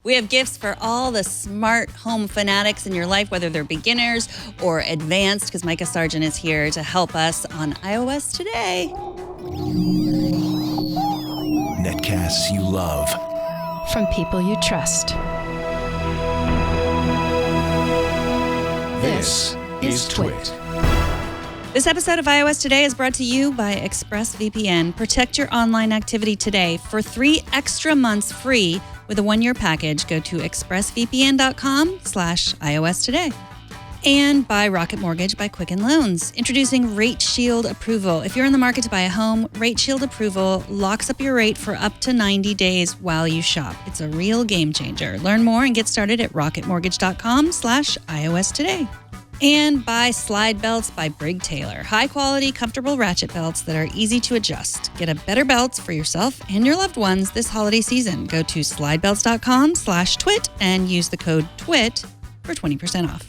We have gifts for all the smart home fanatics in your life, whether they're beginners or advanced, because Mikah Sargent is here to help us on iOS today. Netcasts you love. From people you trust. This is Twit. This episode of iOS Today is brought to you by ExpressVPN. Protect your online activity today. For 3 extra months free with a 1-year package, go to expressvpn.com/iOS Today. And by Rocket Mortgage by Quicken Loans. Introducing Rate Shield Approval. If you're in the market to buy a home, Rate Shield Approval locks up your rate for up to 90 days while you shop. It's a real game changer. Learn more and get started at rocketmortgage.com/iOS Today. And by Slide Belts by Brig Taylor. High quality, comfortable ratchet belts that are easy to adjust. Get a better belt for yourself and your loved ones this holiday season. Go to slidebelts.com/twit and use the code TWIT for 20% off.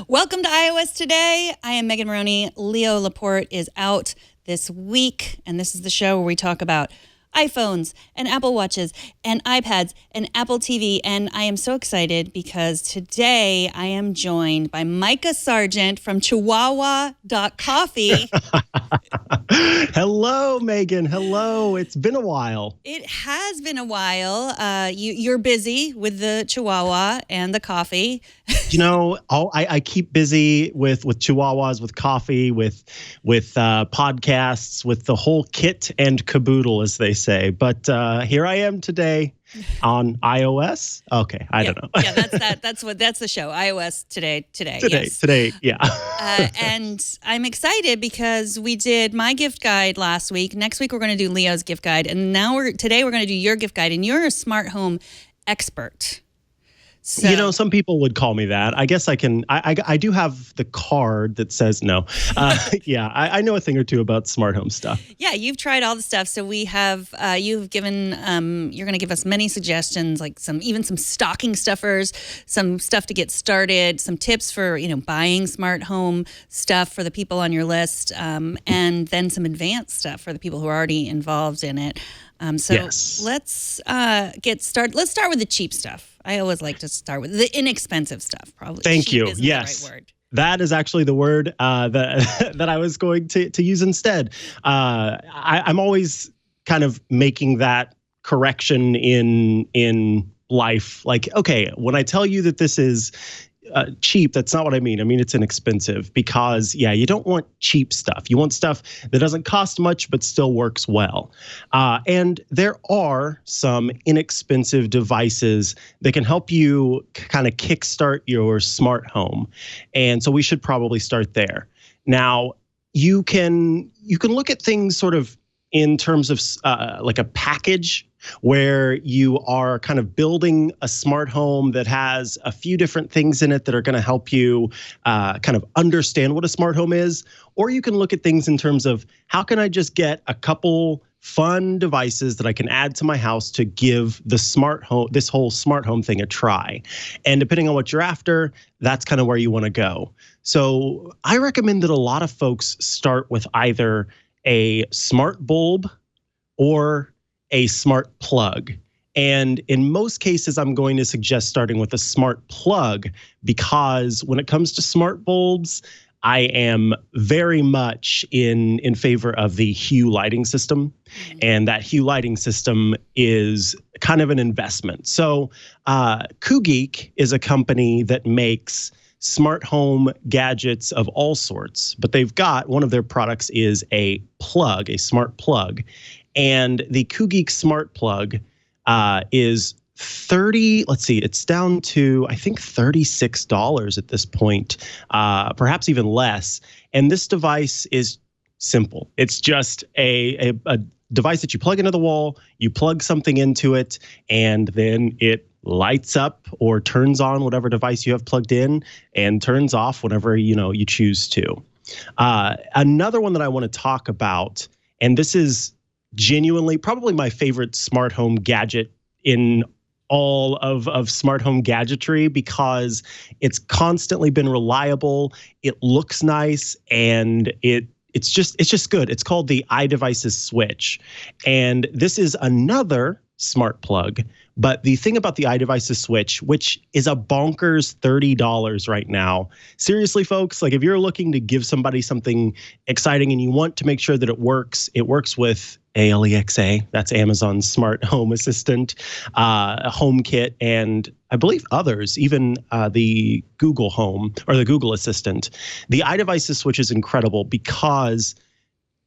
Welcome to iOS Today. I am Megan Morrone. Leo Laporte is out this week, and this is the show where we talk about iPhones and Apple Watches and iPads and Apple TV. And I am so excited because today I am joined by Mikah Sargent from Chihuahua.coffee. Hello, Megan. Hello. It's been a while. It has been a while. You're busy with the Chihuahua and the coffee. You know, I keep busy with Chihuahuas, with coffee, with podcasts, with the whole kit and caboodle, as they say. But here I am today on iOS. Okay, I don't know. Yeah, that's the show. iOS today. Yes. Today. Yeah. And I'm excited because we did my gift guide last week. Next week we're going to do Leo's gift guide, and today we're going to do your gift guide. And you're a smart home expert. So, you know, some people would call me that. I guess I can. I do have the card that says no. Yeah, I know a thing or two about smart home stuff. Yeah, you've tried all the stuff. So we have. You've given. You're going to give us many suggestions, like some stocking stuffers, some stuff to get started, some tips for buying smart home stuff for the people on your list, and then some advanced stuff for the people who are already involved in it. Yes. Let's get started. Let's start with the cheap stuff. I always like to start with the inexpensive stuff, probably. Thank you. Isn't Yes. the right word. That is actually the word that I was going to use instead. I'm always kind of making that correction in life. Like, okay, when I tell you that this is cheap, that's not what I mean. I mean, it's inexpensive because, yeah, you don't want cheap stuff. You want stuff that doesn't cost much but still works well. And there are some inexpensive devices that can help you kind of kickstart your smart home. And so we should probably start there. Now, you can look at things sort of in terms of like a package where you are kind of building a smart home that has a few different things in it that are going to help you kind of understand what a smart home is. Or you can look at things in terms of how can I just get a couple fun devices that I can add to my house to give this whole smart home thing a try. And depending on what you're after, that's kind of where you want to go. So I recommend that a lot of folks start with either a smart bulb or a smart plug. And in most cases, I'm going to suggest starting with a smart plug because when it comes to smart bulbs, I am very much in favor of the Hue lighting system. And that Hue lighting system is kind of an investment. So CoolGeek is a company that makes smart home gadgets of all sorts, but they've got one of their products is a plug, a smart plug. And the CoolGeek smart plug is it's down to, I think, $36 at this point, perhaps even less. And this device is simple. It's just a device that you plug into the wall, you plug something into it, and then it lights up or turns on whatever device you have plugged in and turns off whenever you choose to. Another one that I want to talk about, and this is genuinely probably my favorite smart home gadget in all of smart home gadgetry because it's constantly been reliable. It looks nice, and it's just good. It's called the iDevices Switch, and this is another smart plug. But the thing about the iDevices Switch, which is a bonkers $30 right now, seriously, folks, like if you're looking to give somebody something exciting and you want to make sure that it works with LIFX, that's Amazon's smart home assistant, HomeKit, and I believe others, even the Google Home or the Google Assistant. The iDevices Switch is incredible because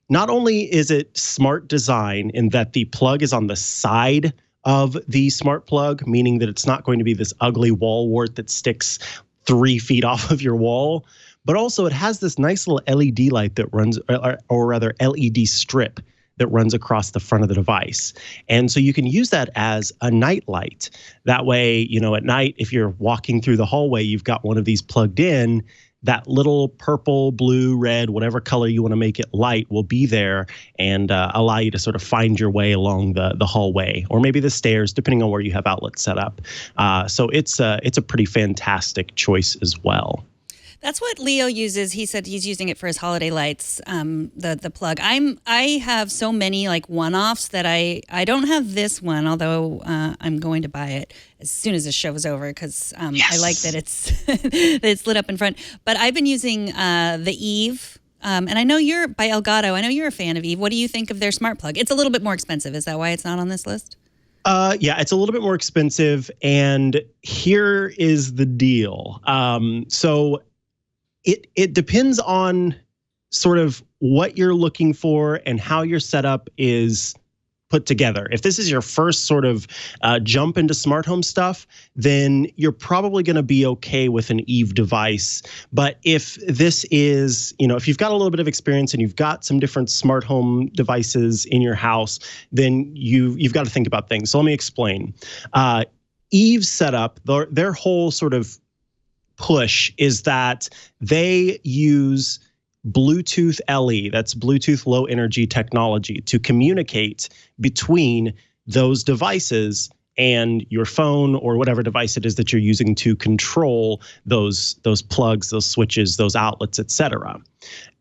not only is it smart design in that the plug is on the side of the smart plug, meaning that it's not going to be this ugly wall wart that sticks 3 feet off of your wall, but also it has this nice little LED light that runs, or rather LED strip that runs across the front of the device. And so you can use that as a night light. That way, at night, if you're walking through the hallway, you've got one of these plugged in, that little purple, blue, red, whatever color you want to make it light will be there and allow you to sort of find your way along the hallway or maybe the stairs, depending on where you have outlets set up. So it's a pretty fantastic choice as well. That's what Leo uses. He said he's using it for his holiday lights, the plug. I have so many like one-offs that I don't have this one, although I'm going to buy it as soon as this show is over because I like that it's that it's lit up in front. But I've been using the Eve, and I know you're by Elgato. I know you're a fan of Eve. What do you think of their smart plug? It's a little bit more expensive. Is that why it's not on this list? Yeah, it's a little bit more expensive, and here is the deal. So it depends on sort of what you're looking for and how your setup is put together. If this is your first sort of jump into smart home stuff, then you're probably going to be okay with an Eve device. But if this is, if you've got a little bit of experience and you've got some different smart home devices in your house, then you've got to think about things. So let me explain. Eve's setup, their whole sort of push is that they use Bluetooth LE, that's Bluetooth Low Energy technology, to communicate between those devices and your phone or whatever device it is that you're using to control those plugs, those switches, those outlets, etc.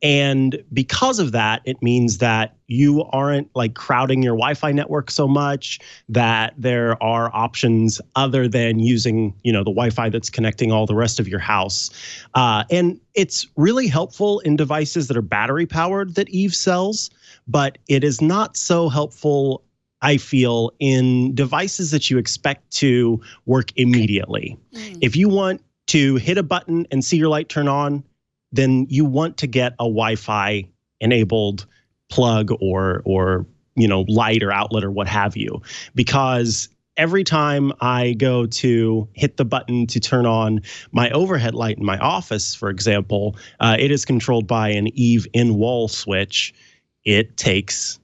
And because of that, it means that you aren't like crowding your Wi-Fi network so much, that there are options other than using, the Wi-Fi that's connecting all the rest of your house. And it's really helpful in devices that are battery powered that Eve sells, but it is not so helpful, I feel, in devices that you expect to work immediately. If you want to hit a button and see your light turn on, then you want to get a Wi-Fi enabled plug or light or outlet or what have you, because every time I go to hit the button to turn on my overhead light in my office, for example, it is controlled by an Eve in-wall switch. It takes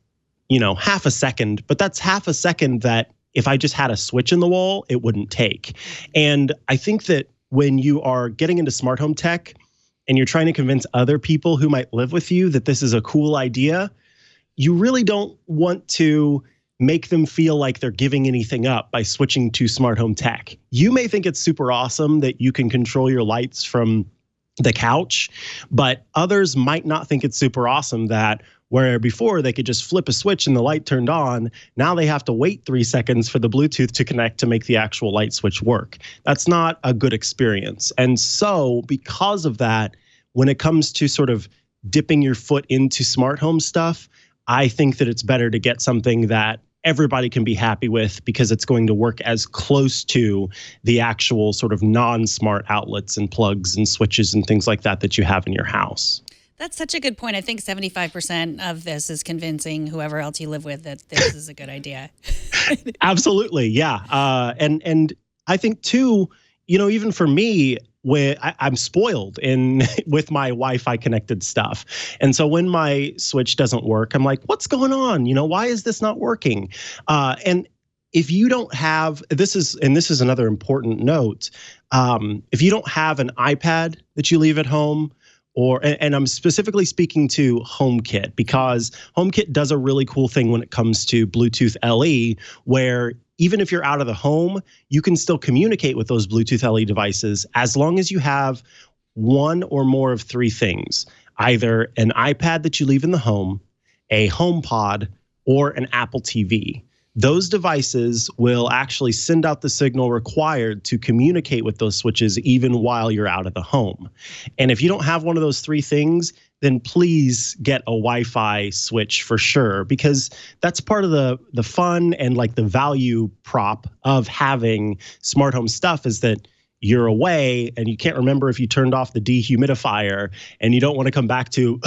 half a second, but that's half a second that if I just had a switch in the wall, it wouldn't take. And I think that when you are getting into smart home tech and you're trying to convince other people who might live with you that this is a cool idea, you really don't want to make them feel like they're giving anything up by switching to smart home tech. You may think it's super awesome that you can control your lights from the couch, but others might not think it's super awesome that where before they could just flip a switch and the light turned on, now they have to wait 3 seconds for the Bluetooth to connect to make the actual light switch work. That's not a good experience. And so because of that, when it comes to sort of dipping your foot into smart home stuff, I think that it's better to get something that everybody can be happy with because it's going to work as close to the actual sort of non-smart outlets and plugs and switches and things like that you have in your house. That's such a good point. I think 75% of this is convincing whoever else you live with that this is a good idea. Absolutely, yeah. And I think too, even for me, where I'm spoiled with my Wi-Fi connected stuff. And so when my switch doesn't work, I'm like, what's going on? Why is this not working? And if you don't have, this is another important note. If you don't have an iPad that you leave at home, and I'm specifically speaking to HomeKit, because HomeKit does a really cool thing when it comes to Bluetooth LE, where even if you're out of the home, you can still communicate with those Bluetooth LE devices as long as you have one or more of three things: either an iPad that you leave in the home, a HomePod, or an Apple TV. Those devices will actually send out the signal required to communicate with those switches even while you're out of the home. And if you don't have one of those three things, then please get a Wi-Fi switch for sure, because that's part of the fun and like the value prop of having smart home stuff is that you're away and you can't remember if you turned off the dehumidifier and you don't want to come back to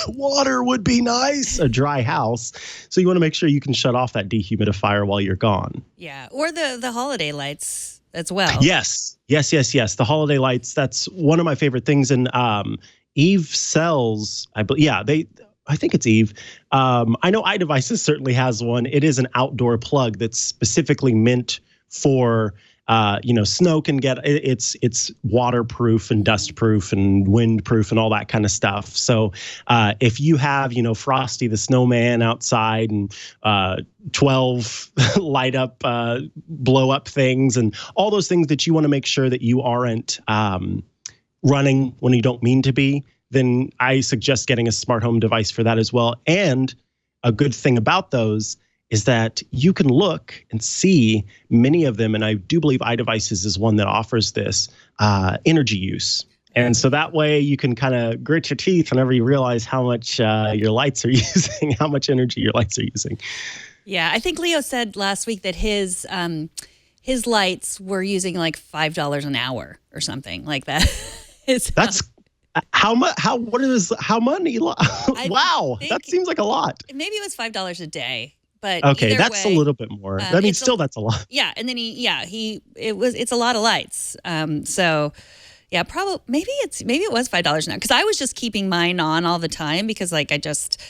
water would be nice, a dry house. So you want to make sure you can shut off that dehumidifier while you're gone. Yeah. Or the holiday lights as well. Yes. The holiday lights. That's one of my favorite things. And Eve sells, I think it's Eve. I know iDevices certainly has one. It is an outdoor plug that's specifically meant for snow can get it's waterproof and dustproof and windproof and all that kind of stuff. So if you have, Frosty the Snowman outside and 12 light up, blow up things and all those things that you want to make sure that you aren't running when you don't mean to be, then I suggest getting a smart home device for that as well. And a good thing about those is that you can look and see many of them, and I do believe iDevices is one that offers this energy use. And so that way you can kind of grit your teeth whenever you realize how much your lights are using, how much energy your lights are using. Yeah, I think Leo said last week that his lights were using like $5 an hour or something like that. That's how much? How money? Wow, that seems like a lot. Maybe it was $5 a day. But okay, that's a little bit more. I mean, still, that's a lot. Yeah, and then it's a lot of lights. So, yeah, probably maybe it was $5 now because I was just keeping mine on all the time because like I just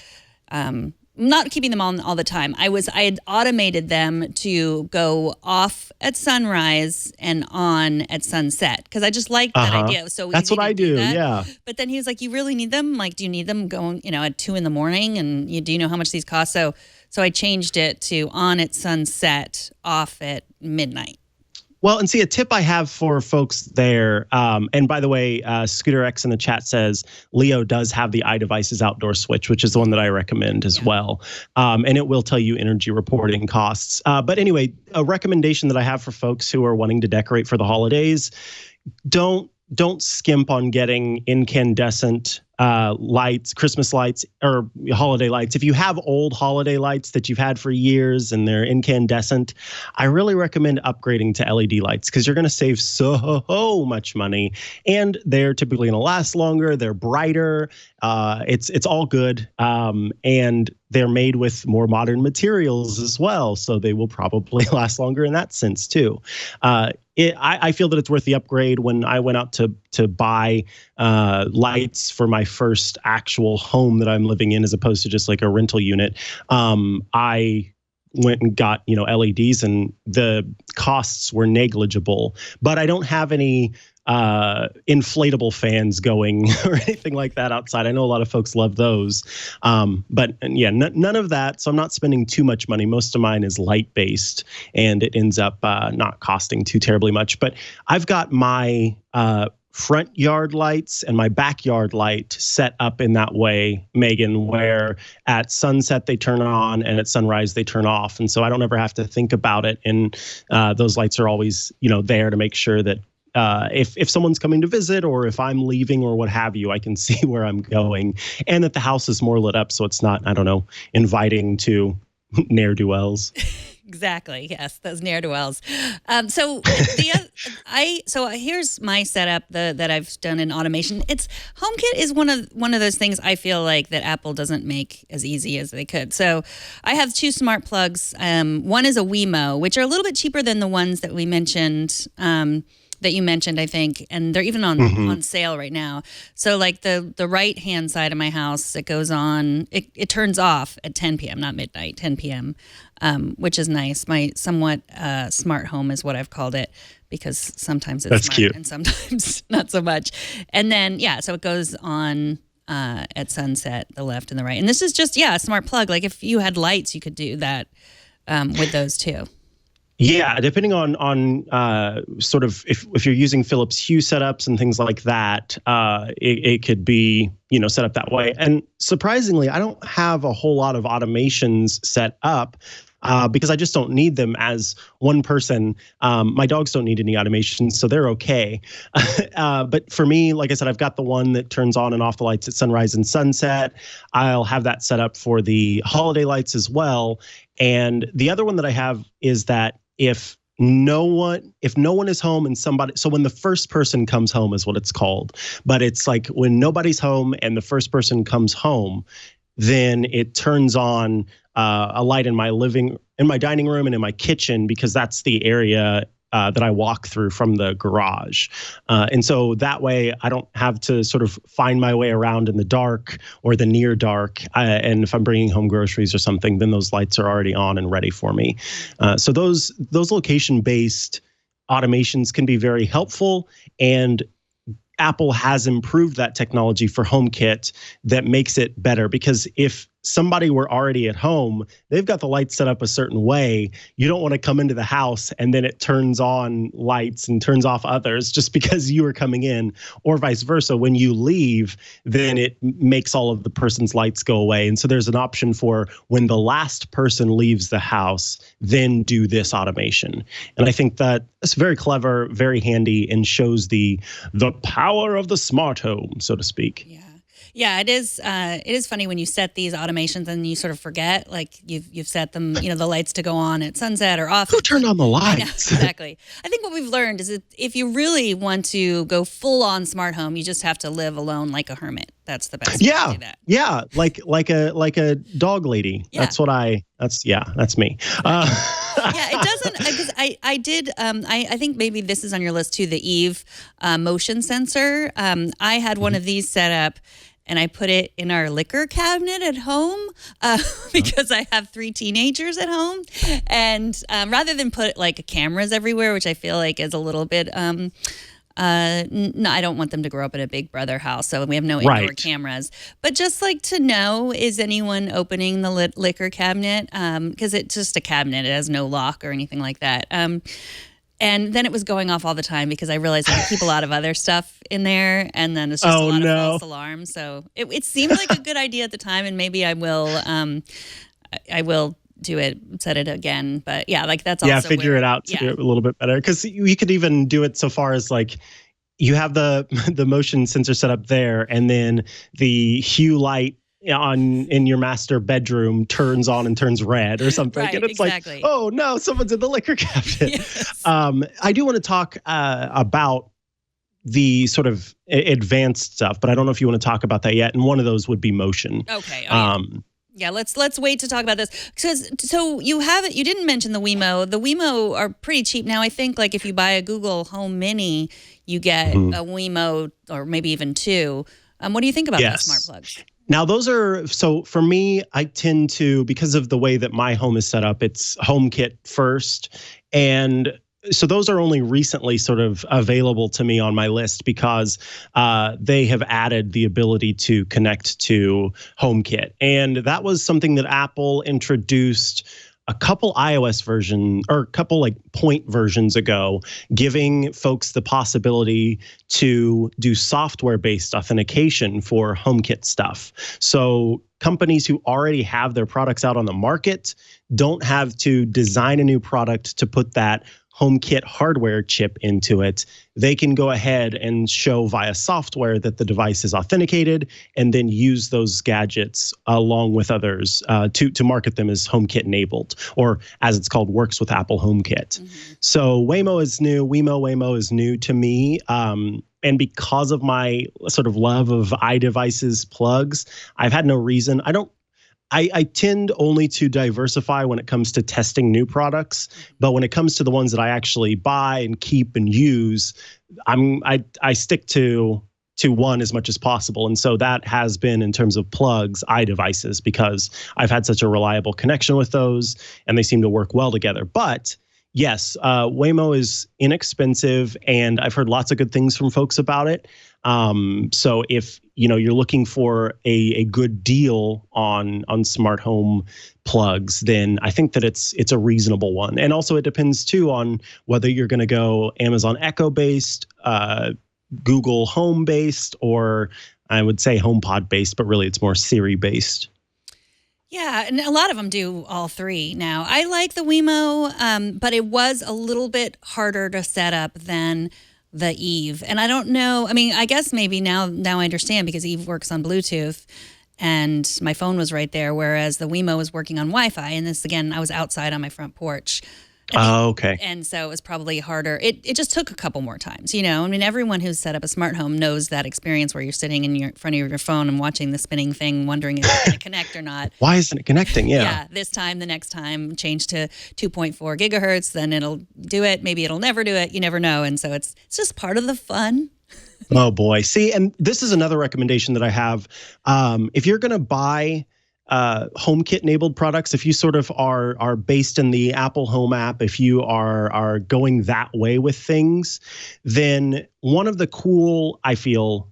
not keeping them on all the time. I had automated them to go off at sunrise and on at sunset because I just liked that idea. So that's what I do. Yeah. But then he was like, "You really need them? Like, do you need them going at 2 a.m. and do you know how much these cost?" So I changed it to on at sunset, off at midnight. Well, and see, a tip I have for folks there, and by the way, Scooter X in the chat says Leo does have the iDevices outdoor switch, which is the one that I recommend as well. And it will tell you energy reporting costs. But anyway, a recommendation that I have for folks who are wanting to decorate for the holidays, don't skimp on getting incandescent lights, Christmas lights, or holiday lights. If you have old holiday lights that you've had for years and they're incandescent, I really recommend upgrading to LED lights because you're going to save so much money, and they're typically going to last longer. They're brighter. It's all good, and they're made with more modern materials as well, so they will probably last longer in that sense too. I feel that it's worth the upgrade. When I went out to buy lights for my first actual home that I'm living in, as opposed to just like a rental unit, I went and got LEDs, and the costs were negligible. But I don't have any inflatable fans going or anything like that outside. I know a lot of folks love those, but yeah, none of that. So I'm not spending too much money. Most of mine is light based, and it ends up not costing too terribly much. But I've got my front yard lights and my backyard light set up in that way, Megan, where at sunset they turn on and at sunrise they turn off. And so I don't ever have to think about it. And those lights are always, there to make sure that if someone's coming to visit or if I'm leaving or what have you, I can see where I'm going, and that the house is more lit up so it's not, inviting to ne'er-do-wells. Exactly. Yes, those ne'er-do-wells. So here's my setup that I've done in automation. HomeKit is one of those things I feel like that Apple doesn't make as easy as they could. So I have 2 smart plugs. One is a Wemo, which are a little bit cheaper than the ones that we mentioned. That you mentioned, I think, and they're even on sale right now. So like the right hand side of my house, it goes on, it turns off at 10 p.m., not midnight, 10 p.m., which is nice. My somewhat smart home is what I've called it, because sometimes it's smart cute. And sometimes not so much. And then, so it goes on at sunset, the left and the right. And this is just, a smart plug. Like if you had lights, you could do that with those too. Yeah, depending on sort of if you're using Philips Hue setups and things like that, it could be set up that way. And surprisingly, I don't have a whole lot of automations set up. Because I just don't need them as one person. My dogs don't need any automations, so they're okay. But for me, like I said, I've got the one that turns on and off the lights at sunrise and sunset. I'll have that set up for the holiday lights as well. And the other one that I have is that if no one is home and so when the first person comes home is what it's called, but it's like when nobody's home and the first person comes home, then it turns on a light in my dining room and in my kitchen, because that's the area that I walk through from the garage. And so that way I don't have to sort of find my way around in the dark or the near dark. And if I'm bringing home groceries or something, then those lights are already on and ready for me. So those location-based automations can be very helpful, and Apple has improved that technology for HomeKit that makes it better, because if somebody were already at home, they've got the lights set up a certain way. You don't want to come into the house and then it turns on lights and turns off others just because you were coming in, or vice versa. When you leave, then it makes all of the person's lights go away. And so there's an option for when the last person leaves the house, then do this automation. And I think that it's very clever, very handy, and shows the power of the smart home, so to speak. Yeah. Yeah, it is. It is funny when you set these automations and you sort of forget, like you've set them, the lights to go on at sunset or off. Who turned on the lights? Exactly. I think what we've learned is that if you really want to go full on smart home, you just have to live alone like a hermit. That's the best way to do that. Yeah, like a dog lady. Yeah. That's me. Yeah, it doesn't, because I did, I think maybe this is on your list too, the Eve motion sensor. I had one of these set up, and I put it in our liquor cabinet at home because I have 3 teenagers at home. And rather than put like cameras everywhere, which I feel like is a little bit, no, I don't want them to grow up in a Big Brother house, so we have no indoor cameras. But just like to know, is anyone opening the liquor cabinet? Because it's just a cabinet; it has no lock or anything like that. And then it was going off all the time because I realized I could keep a lot of other stuff in there, and then it's just a lot of false alarms. So it seemed like a good idea at the time, and maybe I will do it, set it again. But yeah, like that's also figure it out to do it a little bit better, because you could even do it so far as like you have the motion sensor set up there, and then the hue light in your master bedroom turns on and turns red or something. Right, and it's exactly. like, oh no, someone's in the liquor cabinet. Yes. I do want to talk about the sort of advanced stuff, but I don't know if you want to talk about that yet. And one of those would be motion. Okay. Yeah, let's wait to talk about this. So you didn't mention the Wemo. The Wemo are pretty cheap now. I think like if you buy a Google Home Mini, you get a Wemo or maybe even 2. What do you think about those smart plugs? Now, so for me, I tend to, because of the way that my home is set up, it's HomeKit first. And so those are only recently sort of available to me on my list, because they have added the ability to connect to HomeKit. And that was something that Apple introduced a couple iOS version or a couple like point versions ago, giving folks the possibility to do software-based authentication for HomeKit stuff. So companies who already have their products out on the market don't have to design a new product to put that HomeKit hardware chip into it. They can go ahead and show via software that the device is authenticated, and then use those gadgets along with others to market them as HomeKit enabled, or as it's called, works with Apple HomeKit. So Wemo is new to me. And because of my sort of love of iDevices plugs, I've had no reason. I tend only to diversify when it comes to testing new products, but when it comes to the ones that I actually buy and keep and use, I stick to one as much as possible. And so that has been, in terms of plugs, iDevices, because I've had such a reliable connection with those and they seem to work well together. But yes, Waymo is inexpensive, and I've heard lots of good things from folks about it. So if you're looking for a good deal on smart home plugs, then I think that it's a reasonable one. And also it depends too on whether you're going to go Amazon Echo based, Google Home based, or I would say HomePod based, but really it's more Siri based. Yeah, and a lot of them do all three now. I like the Wemo, but it was a little bit harder to set up than the Eve. And I don't know, I mean, I guess maybe now I understand because Eve works on Bluetooth and my phone was right there, whereas the Wemo was working on Wi-Fi. And this, again, I was outside on my front porch. Okay. And so it was probably harder. It just took a couple more times, I mean, everyone who's set up a smart home knows that experience where you're sitting in front of your phone and watching the spinning thing, wondering if it's going to connect or not. Why isn't it connecting? Yeah. Yeah. This time, the next time, change to 2.4 gigahertz, then it'll do it. Maybe it'll never do it. You never know. And so it's just part of the fun. Oh, boy. See, and this is another recommendation that I have. If you're going to buy HomeKit enabled products, if you sort of are based in the Apple Home app, if you are going that way with things, then one of the cool, I feel,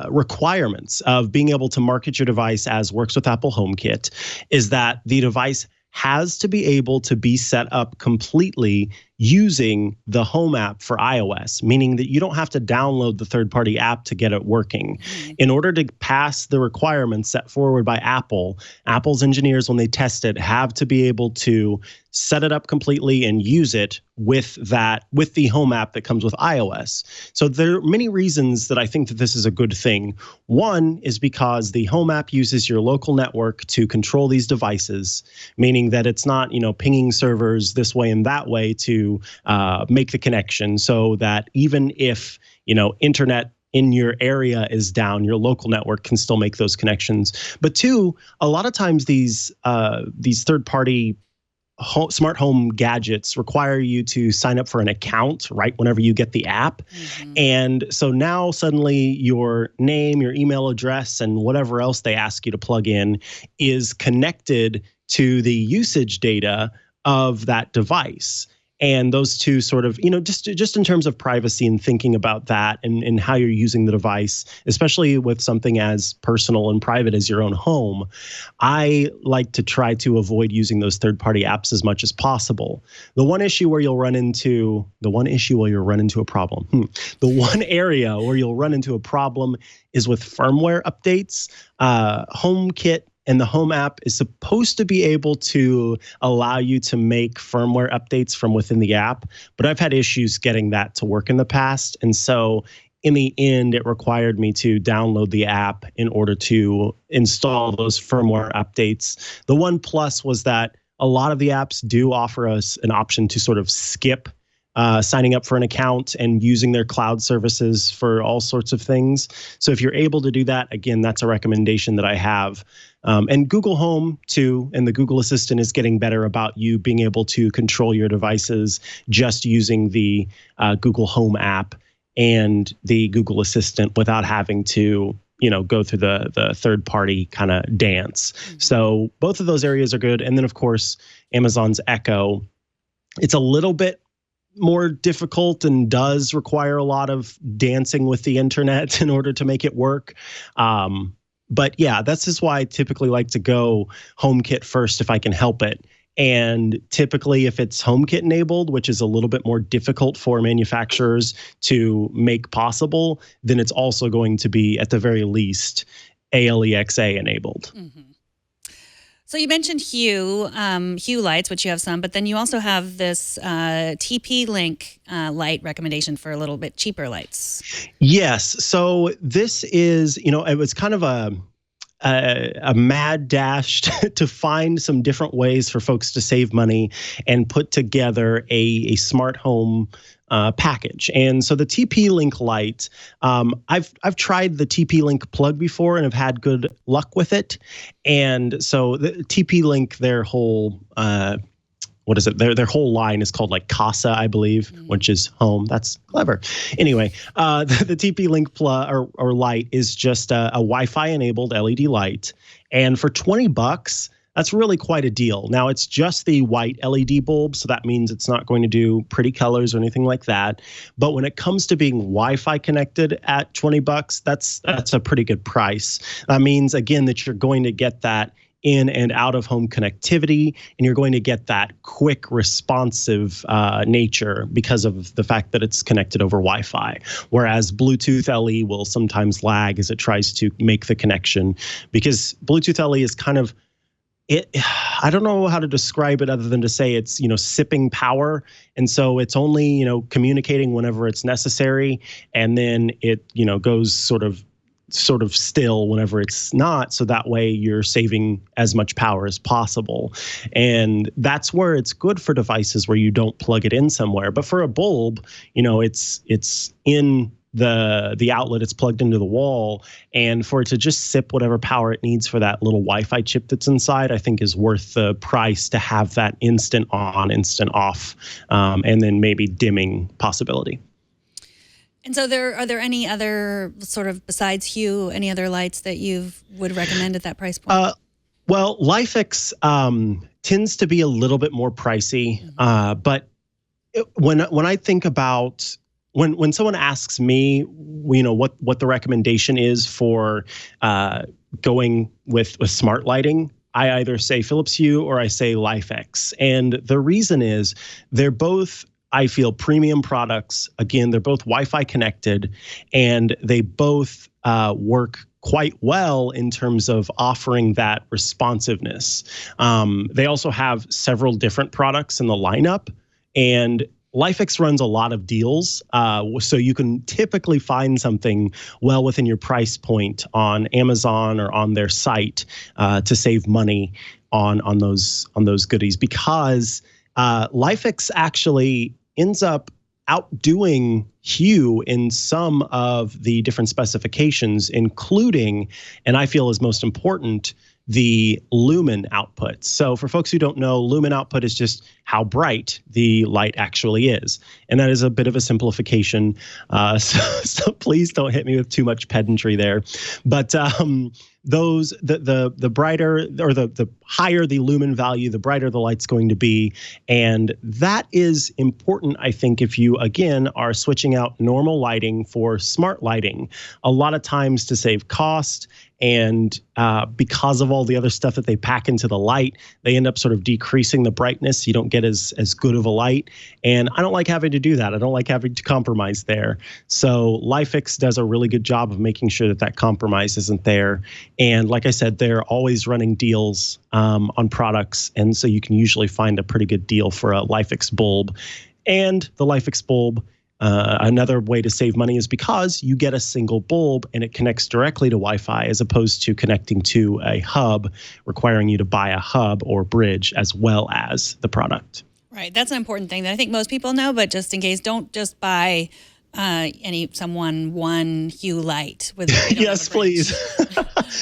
requirements of being able to market your device as works with Apple HomeKit is that the device has to be able to be set up completely using the Home app for iOS, meaning that you don't have to download the third-party app to get it working. In order to pass the requirements set forward by Apple, Apple's engineers, when they test it, have to be able to set it up completely and use it with the Home app that comes with iOS. So there are many reasons that I think that this is a good thing. One is because the Home app uses your local network to control these devices, meaning that it's not, pinging servers this way and that way to make the connection, so that even if, internet in your area is down, your local network can still make those connections. But two, a lot of times these third-party smart home gadgets require you to sign up for an account right whenever you get the app. And so now suddenly your name, your email address, and whatever else they ask you to plug in is connected to the usage data of that device. And those two sort of, just in terms of privacy and thinking about that and how you're using the device, especially with something as personal and private as your own home, I like to try to avoid using those third-party apps as much as possible. The one issue where you'll run into a problem. The one area where you'll run into a problem is with firmware updates. HomeKit and the Home app is supposed to be able to allow you to make firmware updates from within the app, but I've had issues getting that to work in the past. And so in the end, it required me to download the app in order to install those firmware updates. The one plus was that a lot of the apps do offer us an option to sort of skip signing up for an account and using their cloud services for all sorts of things. So if you're able to do that, again, that's a recommendation that I have. And Google Home, too, and the Google Assistant is getting better about you being able to control your devices just using the Google Home app and the Google Assistant without having to go through the third-party kind of dance. So both of those areas are good. And then, of course, Amazon's Echo. It's a little bit more difficult and does require a lot of dancing with the internet in order to make it work. But yeah, that's just why I typically like to go HomeKit first if I can help it. And typically if it's HomeKit enabled, which is a little bit more difficult for manufacturers to make possible, then it's also going to be, at the very least, LIFX enabled. So you mentioned Hue lights, which you have some, but then you also have this tp-llink light recommendation for a little bit cheaper lights. Yes. So this is, it was kind of a mad dash to find some different ways for folks to save money and put together a smart home package. And so the TP-Link light, I've tried the TP-Link plug before and have had good luck with it. And so the TP-Link, their whole their whole line is called like Casa, I believe, which is home. That's clever. Anyway, the TP-Link plug or light is just a Wi-Fi enabled LED light. And for $20, that's really quite a deal. Now, it's just the white LED bulb, so that means it's not going to do pretty colors or anything like that. But when it comes to being Wi-Fi connected at $20, that's a pretty good price. That means, again, that you're going to get that in and out of home connectivity, and you're going to get that quick responsive nature because of the fact that it's connected over Wi-Fi. Whereas Bluetooth LE will sometimes lag as it tries to make the connection, because Bluetooth LE is kind of I don't know how to describe it other than to say it's, sipping power. And so it's only, communicating whenever it's necessary. And then it, goes sort of still whenever it's not. So that way you're saving as much power as possible. And that's where it's good for devices where you don't plug it in somewhere. But for a bulb, it's in the outlet, it's plugged into the wall, and for it to just sip whatever power it needs for that little Wi-Fi chip that's inside, I think is worth the price to have that instant on, instant off, and then maybe dimming possibility. And so are there any other sort of, besides Hue, any other lights that you would recommend at that price point? Well, LIFX tends to be a little bit more pricey, but when I think about when someone asks me, what the recommendation is for going with smart lighting, I either say Philips Hue or I say LIFX, and the reason is they're both, I feel, premium products. Again, they're both Wi-Fi connected, and they both work quite well in terms of offering that responsiveness. They also have several different products in the lineup, and LIFX runs a lot of deals, so you can typically find something well within your price point on Amazon or on their site to save money on those goodies, because LIFX actually ends up outdoing Hue in some of the different specifications, including, and I feel is most important, the lumen output. So for folks who don't know, lumen output is just how bright the light actually is. And that is a bit of a simplification. So please don't hit me with too much pedantry there. But the brighter, or the higher the lumen value, the brighter the light's going to be. And that is important, I think, if you, again, are switching out normal lighting for smart lighting. A lot of times to save cost, and because of all the other stuff that they pack into the light, they end up sort of decreasing the brightness. You don't get as good of a light. And I don't like having to do that. I don't like having to compromise there. So LIFX does a really good job of making sure that compromise isn't there. And like I said, they're always running deals on products. And so you can usually find a pretty good deal for a LIFX bulb. And the LIFX bulb, another way to save money is because you get a single bulb and it connects directly to Wi-Fi, as opposed to connecting to a hub, requiring you to buy a hub or bridge as well as the product. Right. That's an important thing that I think most people know, but just in case, don't just buy one Hue light with yes, please.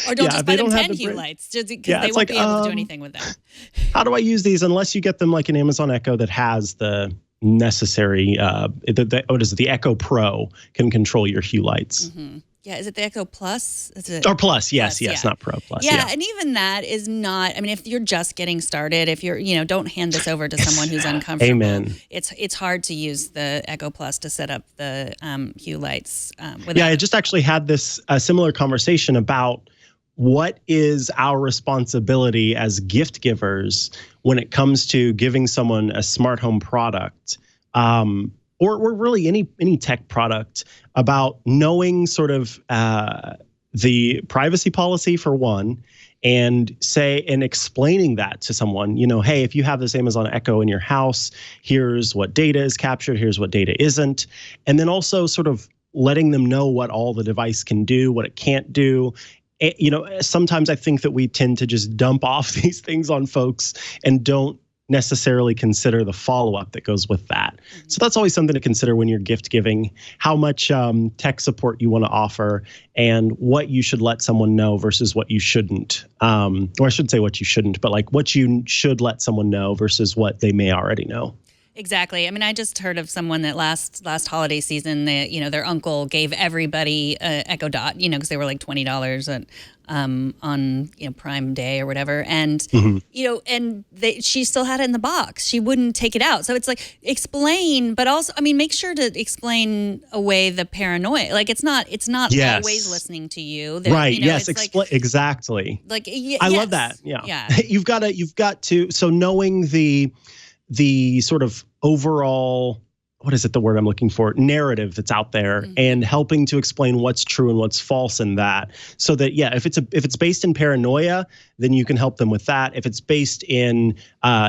Or don't just buy them 10 Hue lights, just because they won't be able to do anything with them. How do I use these? Unless you get them like an Amazon Echo that has the necessary, the Echo Pro can control your Hue lights. Mm-hmm. Yeah, is it the Echo Plus? Or Plus, yes, not Pro, Plus. Yeah, and even that is not, I mean, if you're just getting started, if you're, don't hand this over to someone who's uncomfortable. Amen. It's hard to use the Echo Plus to set up the Hue lights. I just actually had this similar conversation about what is our responsibility as gift givers when it comes to giving someone a smart home product, or really any tech product, about knowing sort of the privacy policy for one, and explaining that to someone, hey, if you have this Amazon Echo in your house, here's what data is captured, here's what data isn't. And then also sort of letting them know what all the device can do, what it can't do. Sometimes I think that we tend to just dump off these things on folks and don't necessarily consider the follow-up that goes with that. So that's always something to consider when you're gift giving, how much tech support you want to offer, and what you should let someone know versus what you shouldn't. Or I shouldn't say what you shouldn't, but like what you should let someone know versus what they may already know. Exactly. I mean, I just heard of someone that last holiday season, their uncle gave everybody Echo Dot, because they were like $20 on Prime Day or whatever, and she still had it in the box. She wouldn't take it out. So it's like, explain, but also, I mean, make sure to explain away the paranoia. Like it's not always listening to you, right? Yes, exactly. Like I love that. Yeah. You've got to. So knowing the sort of overall, what is it, the word I'm looking for, narrative that's out there, and helping to explain what's true and what's false in that, so that if it's based in paranoia, then you can help them with that. If it's based in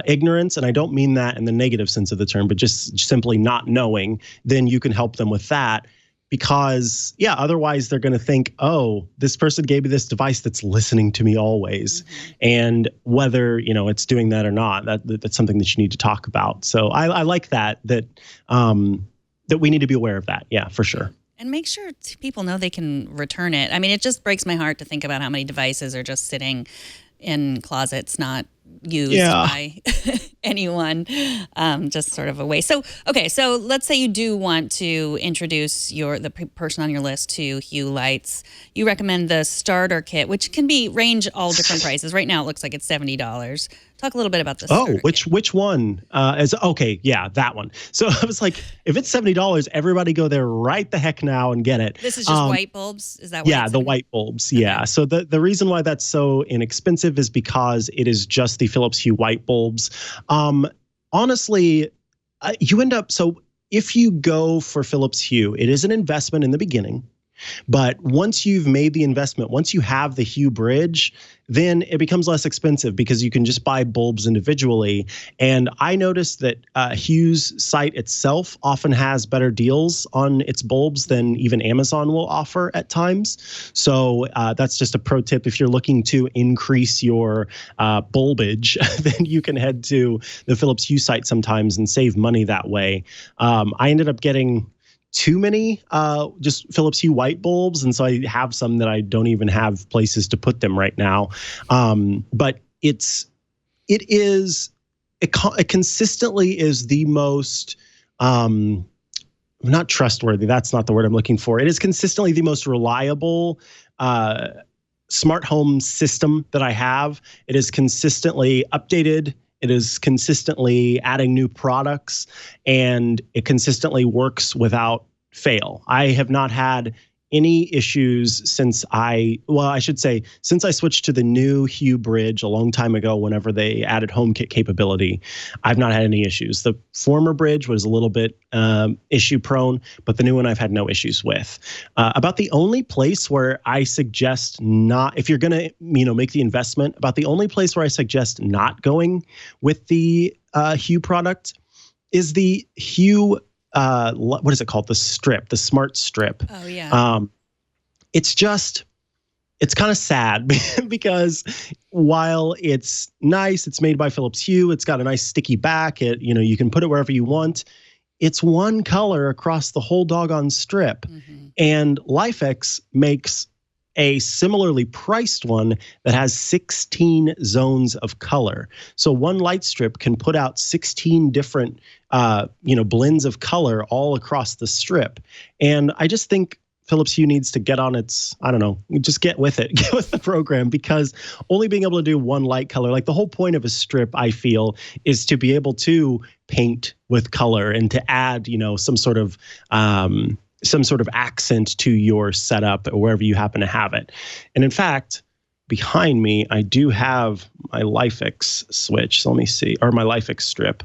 ignorance, and I don't mean that in the negative sense of the term, but just simply not knowing, then you can help them with that. Because otherwise they're going to think, oh, this person gave me this device that's listening to me always, and whether it's doing that or not, that's something that you need to talk about. So I like that we need to be aware of that. Yeah, for sure. And make sure people know they can return it. I mean, it just breaks my heart to think about how many devices are just sitting in closets, not used by anyone, just sort of a waste. So let's say you do want to introduce the person on your list to Hue lights. You recommend the starter kit, which can range all different prices. Right now, it looks like it's $70. Talk a little bit about this. Which one is okay? Yeah, that one. So I was like, if it's $70, everybody go there right the heck now and get it. This is just white bulbs. Is that what? The white bulbs. Okay. Yeah. So the reason why that's so inexpensive is because it is just the Philips Hue white bulbs. Honestly, you end up, so if you go for Philips Hue, it is an investment in the beginning. But once you've made the investment, once you have the Hue bridge, then it becomes less expensive because you can just buy bulbs individually. And I noticed that Hue's site itself often has better deals on its bulbs than even Amazon will offer at times. So that's just a pro tip. If you're looking to increase your bulbage, then you can head to the Philips Hue site sometimes and save money that way. I ended up getting too many just Philips Hue white bulbs, and so I have some that I don't even have places to put them right now. But it consistently is the most not trustworthy. That's not the word I'm looking for. It is consistently the most reliable smart home system that I have. It is consistently updated. It is consistently adding new products, and it consistently works without fail. I have not had any issues since I switched to the new Hue bridge a long time ago whenever they added HomeKit capability. I've not had any issues. The former bridge was a little bit issue prone, but the new one I've had no issues with. About the only place where I suggest not, if you're going to make the investment, about the only place where I suggest not going with the Hue product is the Hue what is it called? The strip, the smart strip. Oh yeah. It's kind of sad because while it's nice, it's made by Philips Hue, it's got a nice sticky back. You can put it wherever you want. It's one color across the whole doggone strip. And LIFX makes a similarly priced one that has 16 zones of color. So one light strip can put out 16 different, blends of color all across the strip. And I just think Philips Hue needs to get on its, just get with it, get with the program, because only being able to do one light color, like the whole point of a strip, I feel, is to be able to paint with color and to add, some sort of accent to your setup or wherever you happen to have it. And in fact, behind me, I do have my LIFX switch. So let me see, or my LIFX strip.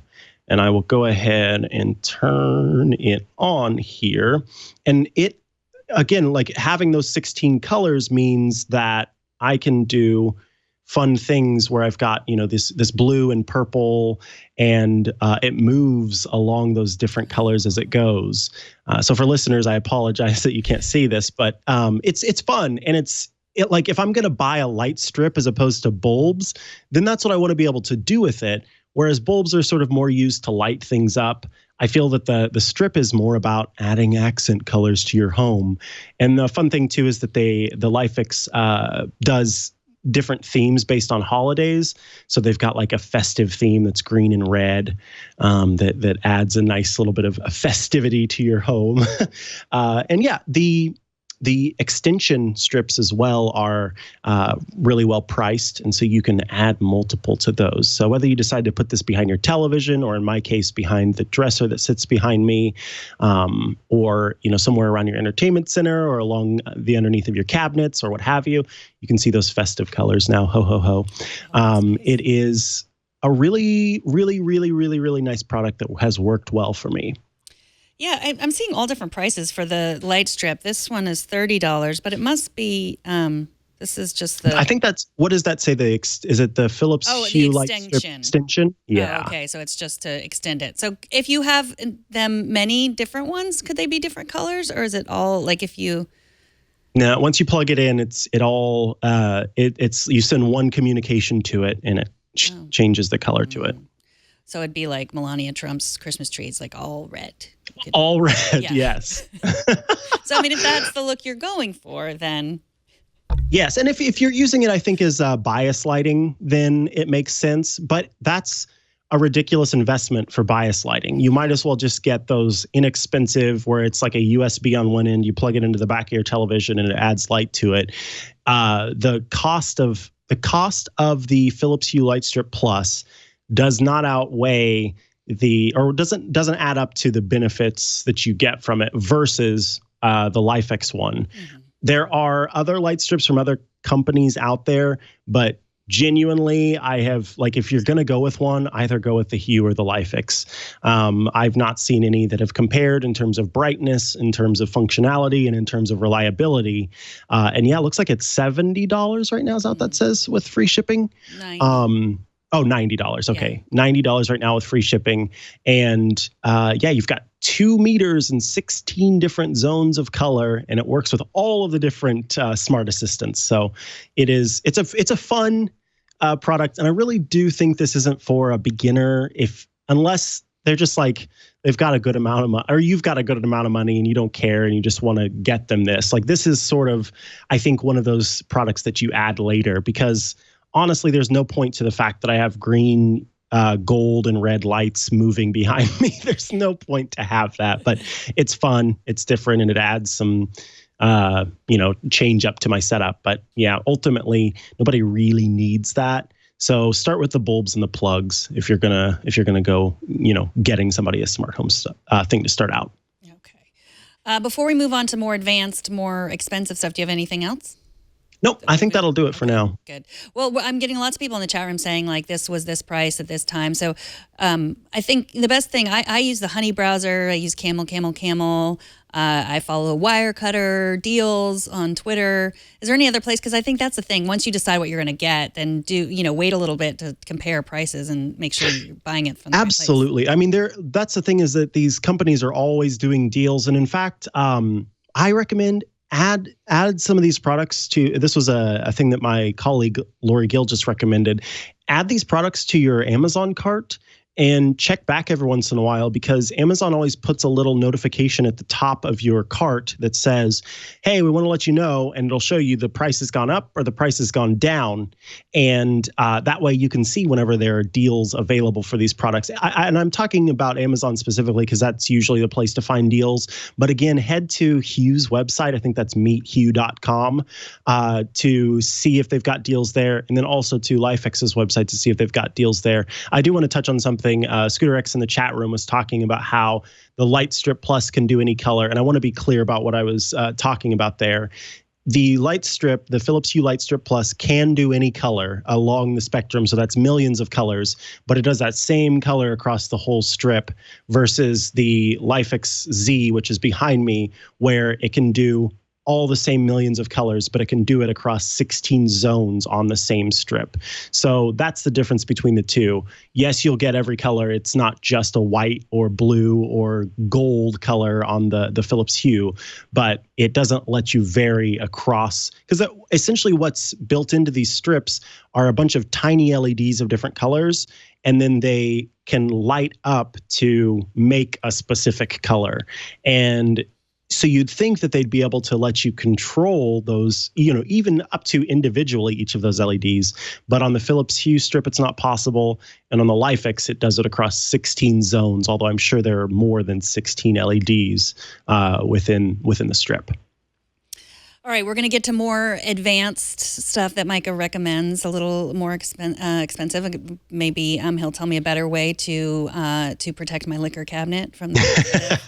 And I will go ahead and turn it on here. And it, again, like having those 16 colors means that I can do fun things where I've got, this blue and purple, and it moves along those different colors as it goes. So for listeners, I apologize that you can't see this, but it's fun. And like if I'm going to buy a light strip as opposed to bulbs, then that's what I want to be able to do with it. Whereas bulbs are sort of more used to light things up. I feel that the strip is more about adding accent colors to your home. And the fun thing too is that the LIFX does different themes based on holidays. So they've got like a festive theme that's green and red, that adds a nice little bit of a festivity to your home. And yeah, the extension strips as well are really well priced, and so you can add multiple to those. So whether you decide to put this behind your television, or in my case, behind the dresser that sits behind me, or somewhere around your entertainment center, or along the underneath of your cabinets, or what have you, you can see those festive colors now. Ho ho ho! It is a really, really, really, really, really nice product that has worked well for me. Yeah, I'm seeing all different prices for the light strip. This one is $30, but it must be, this is just the... I think that's, what does that say? Is it the Philips Hue light strip extension? Yeah. Oh, okay, so it's just to extend it. So if you have them many different ones, could they be different colors? Or is it all, like if you... No, once you plug it in, it's you send one communication to it, and it changes the color to it. So it'd be like Melania Trump's Christmas tree. It's like all red. All red, yeah. Yes. So, I mean, if that's the look you're going for, then... Yes, and if you're using it, I think, as bias lighting, then it makes sense. But that's a ridiculous investment for bias lighting. You might as well just get those inexpensive, where it's like a USB on one end, you plug it into the back of your television, and it adds light to it. The cost of the Philips Hue Light Strip Plus does not outweigh doesn't add up to the benefits that you get from it versus the LIFX one. Mm-hmm. There are other light strips from other companies out there, but genuinely, I have, like, if you're going to go with one, either go with the Hue or the LIFX. I've not seen any that have compared in terms of brightness, in terms of functionality, and in terms of reliability. And yeah, it looks like it's $70 right now. Is that what that says, with free shipping? $90. $90. Okay. Yeah. $90 right now with free shipping. And you've got 2 meters and 16 different zones of color, and it works with all of the different smart assistants. So it's a fun product. And I really do think this isn't for a beginner, unless they're just like, they've got a good amount of money, or you've got a good amount of money and you don't care and you just want to get them this. Like, this is sort of, I think, one of those products that you add later, because honestly, there's no point to the fact that I have green, gold, and red lights moving behind me. There's no point to have that, but it's fun, it's different, and it adds some, change up to my setup. But yeah, ultimately, nobody really needs that. So start with the bulbs and the plugs if you're gonna go, getting somebody a smart home thing to start out. Okay. Before we move on to more advanced, more expensive stuff, do you have anything else? Nope, I think that'll do it for now. Good. Well, I'm getting lots of people in the chat room saying, like, this was this price at this time. So I think the best thing, I use the Honey browser. I use Camel. I follow Wirecutter deals on Twitter. Is there any other place? Because I think that's the thing. Once you decide what you're going to get, then wait a little bit to compare prices and make sure you're buying it from the Absolutely. right place. I mean, that's the thing, is that these companies are always doing deals. And in fact, I recommend add some of these products to, this was a thing that my colleague Lori Gill just recommended. Add these products to your Amazon cart and check back every once in a while, because Amazon always puts a little notification at the top of your cart that says, hey, we want to let you know, and it'll show you the price has gone up or the price has gone down. And that way you can see whenever there are deals available for these products. And I'm talking about Amazon specifically because that's usually the place to find deals. But again, head to Hue's website. I think that's meethue.com to see if they've got deals there. And then also to LIFX's website to see if they've got deals there. I do want to touch on something. Scooter X in the chat room was talking about how the Light Strip Plus can do any color. And I want to be clear about what I was talking about there. The Light Strip, the Philips Hue Light Strip Plus, can do any color along the spectrum. So that's millions of colors, but it does that same color across the whole strip versus the LIFX Z, which is behind me, where it can do all the same millions of colors, but it can do it across 16 zones on the same strip. So that's the difference between the two. Yes, you'll get every color. It's not just a white or blue or gold color on the Philips Hue, but it doesn't let you vary across, because essentially what's built into these strips are a bunch of tiny LEDs of different colors, and then they can light up to make a specific color. And So you'd think that they'd be able to let you control those, even up to individually each of those LEDs. But on the Philips Hue strip, it's not possible. And on the LIFX, it does it across 16 zones, although I'm sure there are more than 16 LEDs within the strip. All right, we're going to get to more advanced stuff that Mikah recommends, a little more expensive. Maybe he'll tell me a better way to protect my liquor cabinet from the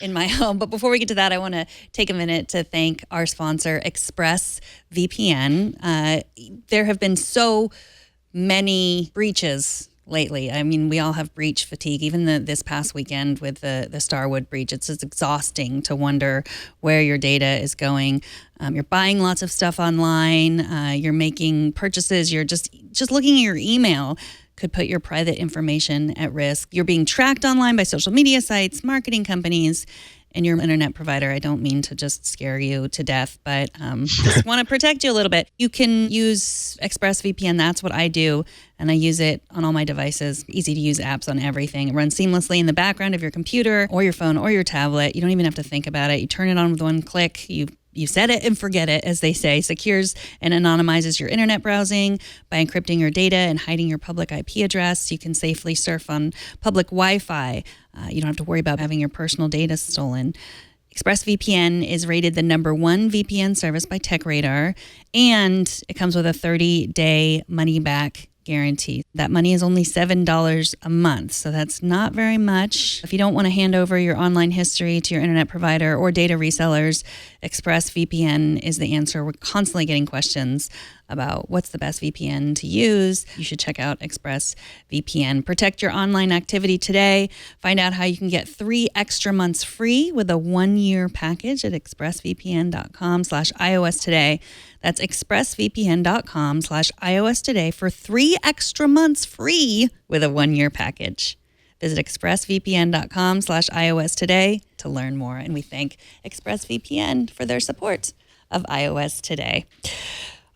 in my home. But before we get to that, I want to take a minute to thank our sponsor, ExpressVPN. There have been so many breaches lately. I mean, we all have breach fatigue. Even this past weekend with the Starwood breach, it's just exhausting to wonder where your data is going. You're buying lots of stuff online. You're making purchases. You're just looking at your email could put your private information at risk. You're being tracked online by social media sites, marketing companies, and your internet provider. I don't mean to just scare you to death, but just want to protect you a little bit. You can use ExpressVPN. That's what I do, and I use it on all my devices. Easy to use apps on everything. It runs seamlessly in the background of your computer or your phone or your tablet. You don't even have to think about it. You turn it on with one click. You set it and forget it, as they say. Secures and anonymizes your internet browsing by encrypting your data and hiding your public IP address. You can safely surf on public Wi-Fi. You don't have to worry about having your personal data stolen. ExpressVPN is rated the #1 VPN service by TechRadar, and it comes with a 30-day money-back guarantee. That money is only $7 a month, so that's not very much. If you don't want to hand over your online history to your internet provider or data resellers, ExpressVPN is the answer. We're constantly getting questions about what's the best VPN to use. You should check out ExpressVPN. Protect your online activity today. Find out how you can get 3 extra months free with a 1-year package at expressvpn.com/iOS today. That's expressvpn.com/iOS today for 3 extra months free with a 1-year package. Visit expressvpn.com/iOS today to learn more. And we thank ExpressVPN for their support of iOS today.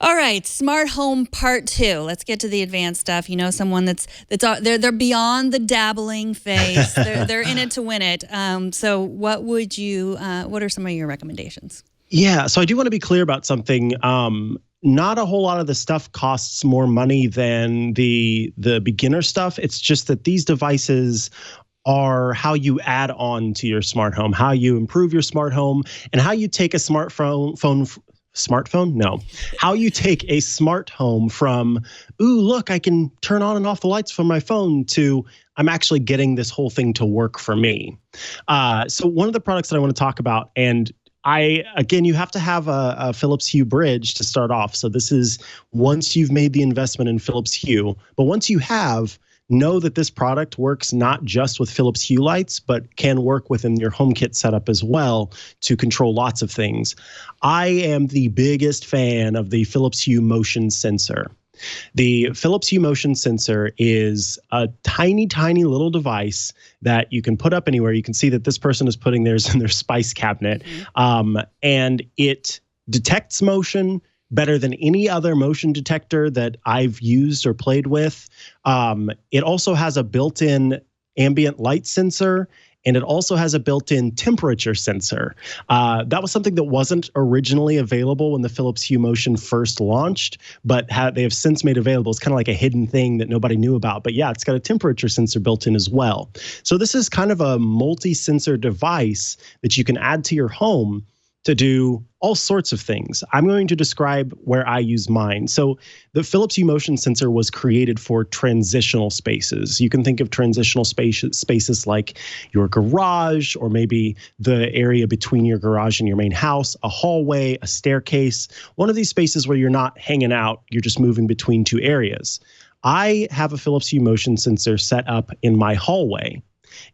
All right, smart home part 2. Let's get to the advanced stuff. You know, someone they're beyond the dabbling phase. They're in it to win it. So what are some of your recommendations? Yeah, so I do want to be clear about something. Not a whole lot of the stuff costs more money than the beginner stuff. It's just that these devices are how you add on to your smart home, how you improve your smart home, and how you take a how you take a smart home from, ooh, look, I can turn on and off the lights from my phone, to I'm actually getting this whole thing to work for me. So one of the products that I want to talk about, and you have to have a Philips Hue bridge to start off. So this is once you've made the investment in Philips Hue. But once you have, know that this product works not just with Philips Hue lights, but can work within your HomeKit setup as well to control lots of things. I am the biggest fan of the Philips Hue motion sensor. The Philips Hue motion sensor is a tiny, tiny little device that you can put up anywhere. You can see that this person is putting theirs in their spice cabinet, and it detects motion better than any other motion detector that I've used or played with. It also has a built-in ambient light sensor, and it also has a built-in temperature sensor. That was something that wasn't originally available when the Philips Hue Motion first launched, but they have since made available. It's kind of like a hidden thing that nobody knew about. But yeah, it's got a temperature sensor built in as well. So this is kind of a multi-sensor device that you can add to your home to do all sorts of things. I'm going to describe where I use mine. So the Philips Hue Motion sensor was created for transitional spaces. You can think of transitional spaces like your garage, or maybe the area between your garage and your main house, a hallway, a staircase, one of these spaces where you're not hanging out, you're just moving between two areas. I have a Philips Hue Motion sensor set up in my hallway.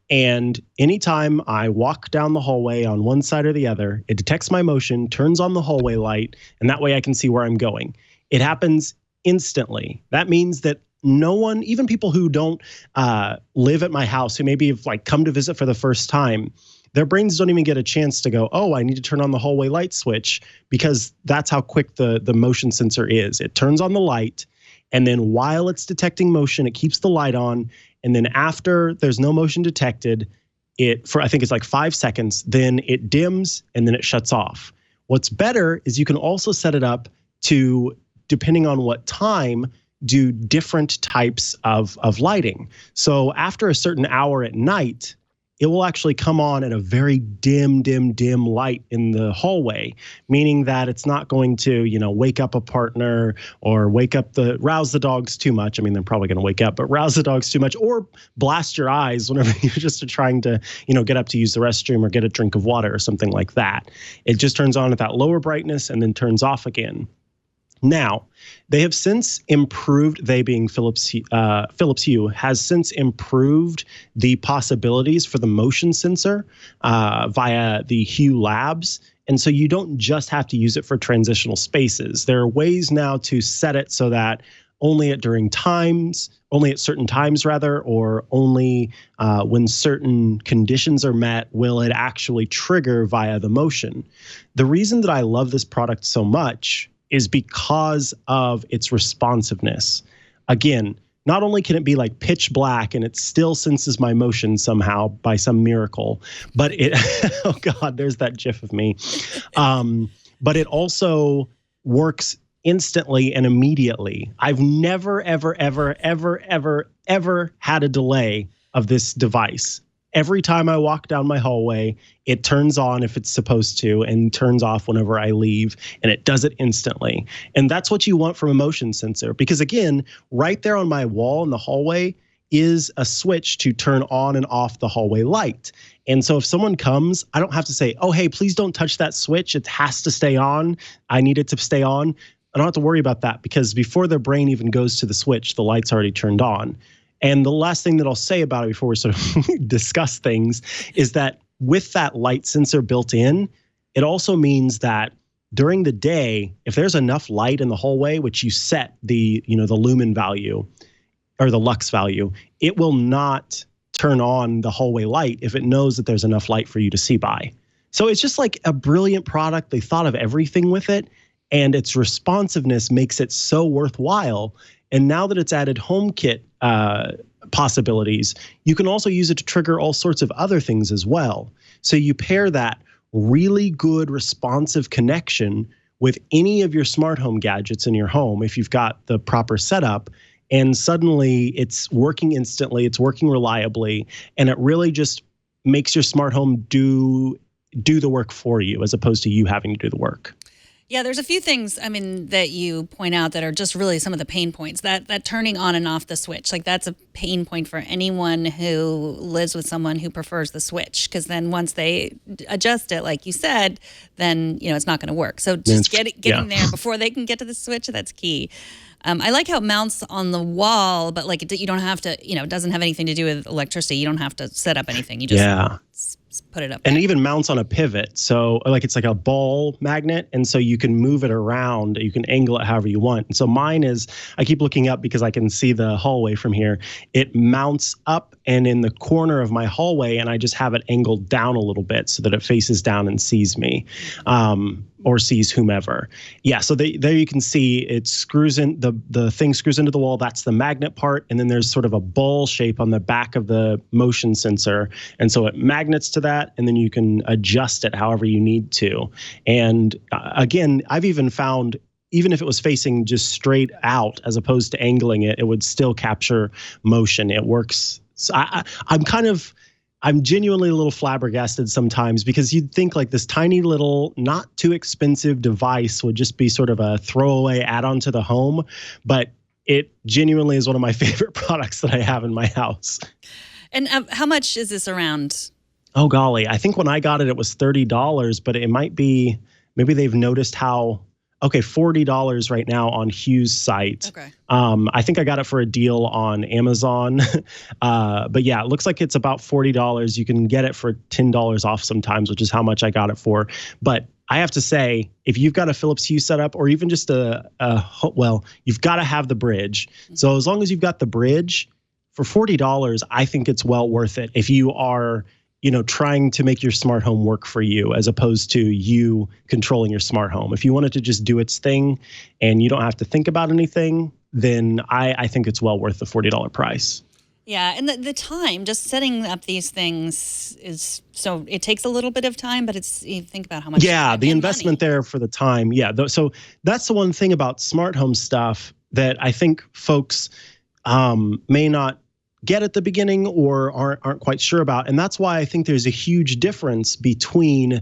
And anytime I walk down the hallway on one side or the other, it detects my motion, turns on the hallway light, and that way I can see where I'm going. It happens instantly. That means that no one, even people who don't live at my house, who maybe have come to visit for the first time, their brains don't even get a chance to go, oh, I need to turn on the hallway light switch, because that's how quick the motion sensor is. It turns on the light, and then while it's detecting motion, it keeps the light on. And then after there's no motion detected, I think it's like 5 seconds, then it dims and then it shuts off. What's better is you can also set it up to, depending on what time, do different types of lighting. So after a certain hour at night, it will actually come on at a very dim light in the hallway, meaning that it's not going to, wake up a partner or rouse the dogs too much. I mean, they're probably going to wake up, but rouse the dogs too much or blast your eyes whenever you're just trying to, get up to use the restroom or get a drink of water or something like that. It just turns on at that lower brightness and then turns off again. Now, they have since improved, they being Philips Hue, has since improved the possibilities for the motion sensor via the Hue Labs. And so you don't just have to use it for transitional spaces. There are ways now to set it so that only at certain times, or only when certain conditions are met, will it actually trigger via the motion. The reason that I love this product so much is because of its responsiveness. Again, not only can it be like pitch black and it still senses my motion somehow by some miracle, but it, oh God, there's that gif of me. But it also works instantly and immediately. I've never, ever had a delay of this device. Every time I walk down my hallway, it turns on if it's supposed to and turns off whenever I leave, and it does it instantly. And that's what you want from a motion sensor, because again, right there on my wall in the hallway is a switch to turn on and off the hallway light. And so if someone comes, I don't have to say, oh, hey, please don't touch that switch. It has to stay on. I need it to stay on. I don't have to worry about that because before their brain even goes to the switch, the light's already turned on. And the last thing that I'll say about it before we sort of discuss things is that with that light sensor built in, it also means that during the day, if there's enough light in the hallway, which you set the lumen value or the lux value, it will not turn on the hallway light if it knows that there's enough light for you to see by. So it's just like a brilliant product. They thought of everything with it, and its responsiveness makes it so worthwhile. And now that it's added HomeKit possibilities, you can also use it to trigger all sorts of other things as well. So you pair that really good responsive connection with any of your smart home gadgets in your home if you've got the proper setup, and suddenly it's working instantly, it's working reliably, and it really just makes your smart home do the work for you as opposed to you having to do the work. Yeah, there's a few things, that you point out that are just really some of the pain points. That turning on and off the switch, like that's a pain point for anyone who lives with someone who prefers the switch, because then once they adjust it, like you said, then, it's not going to work. So just getting there before they can get to the switch, that's key. I like how it mounts on the wall, but like you don't have to, it doesn't have anything to do with electricity. You don't have to set up anything. You just put it up. And it even mounts on a pivot. So like it's like a ball magnet. And so you can move it around. You can angle it however you want. And so mine is, I keep looking up because I can see the hallway from here. It mounts up and in the corner of my hallway, and I just have it angled down a little bit so that it faces down and sees me. Or sees whomever. Yeah, so there you can see it screws in, the thing screws into the wall. That's the magnet part. And then there's sort of a ball shape on the back of the motion sensor. And so it magnets to that, and then you can adjust it however you need to. And again, I've even found, even if it was facing just straight out as opposed to angling it, it would still capture motion. It works. So I'm genuinely a little flabbergasted sometimes, because you'd think like this tiny little, not too expensive device would just be sort of a throwaway add-on to the home, but it genuinely is one of my favorite products that I have in my house. And how much is this around? Oh, golly. I think when I got it, it was $30, but it might be, maybe they've noticed how, okay, $40 right now on Hue's site. Okay. I think I got it for a deal on Amazon. But yeah, it looks like it's about $40. You can get it for $10 off sometimes, which is how much I got it for. But I have to say, if you've got a Philips Hue setup, or even just you've got to have the bridge. So as long as you've got the bridge, for $40, I think it's well worth it if you are trying to make your smart home work for you, as opposed to you controlling your smart home. If you want it to just do its thing and you don't have to think about anything, then I think it's well worth the $40 price. Yeah, and the time, just setting up these things is, so it takes a little bit of time, but you think about how much time the and investment money. there for the time. Yeah, so that's the one thing about smart home stuff that I think folks may not get at the beginning or aren't quite sure about. And that's why I think there's a huge difference between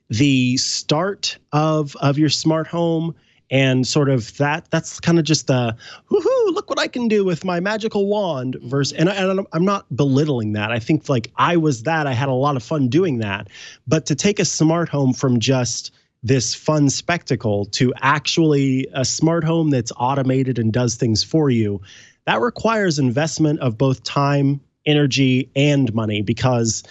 the start of your smart home and sort of that's kind of just the woohoo, look what I can do with my magical wand versus, and I'm not belittling that. I think like I had a lot of fun doing that. But to take a smart home from just this fun spectacle to actually a smart home that's automated and does things for you, that requires investment of both time, energy, and money, because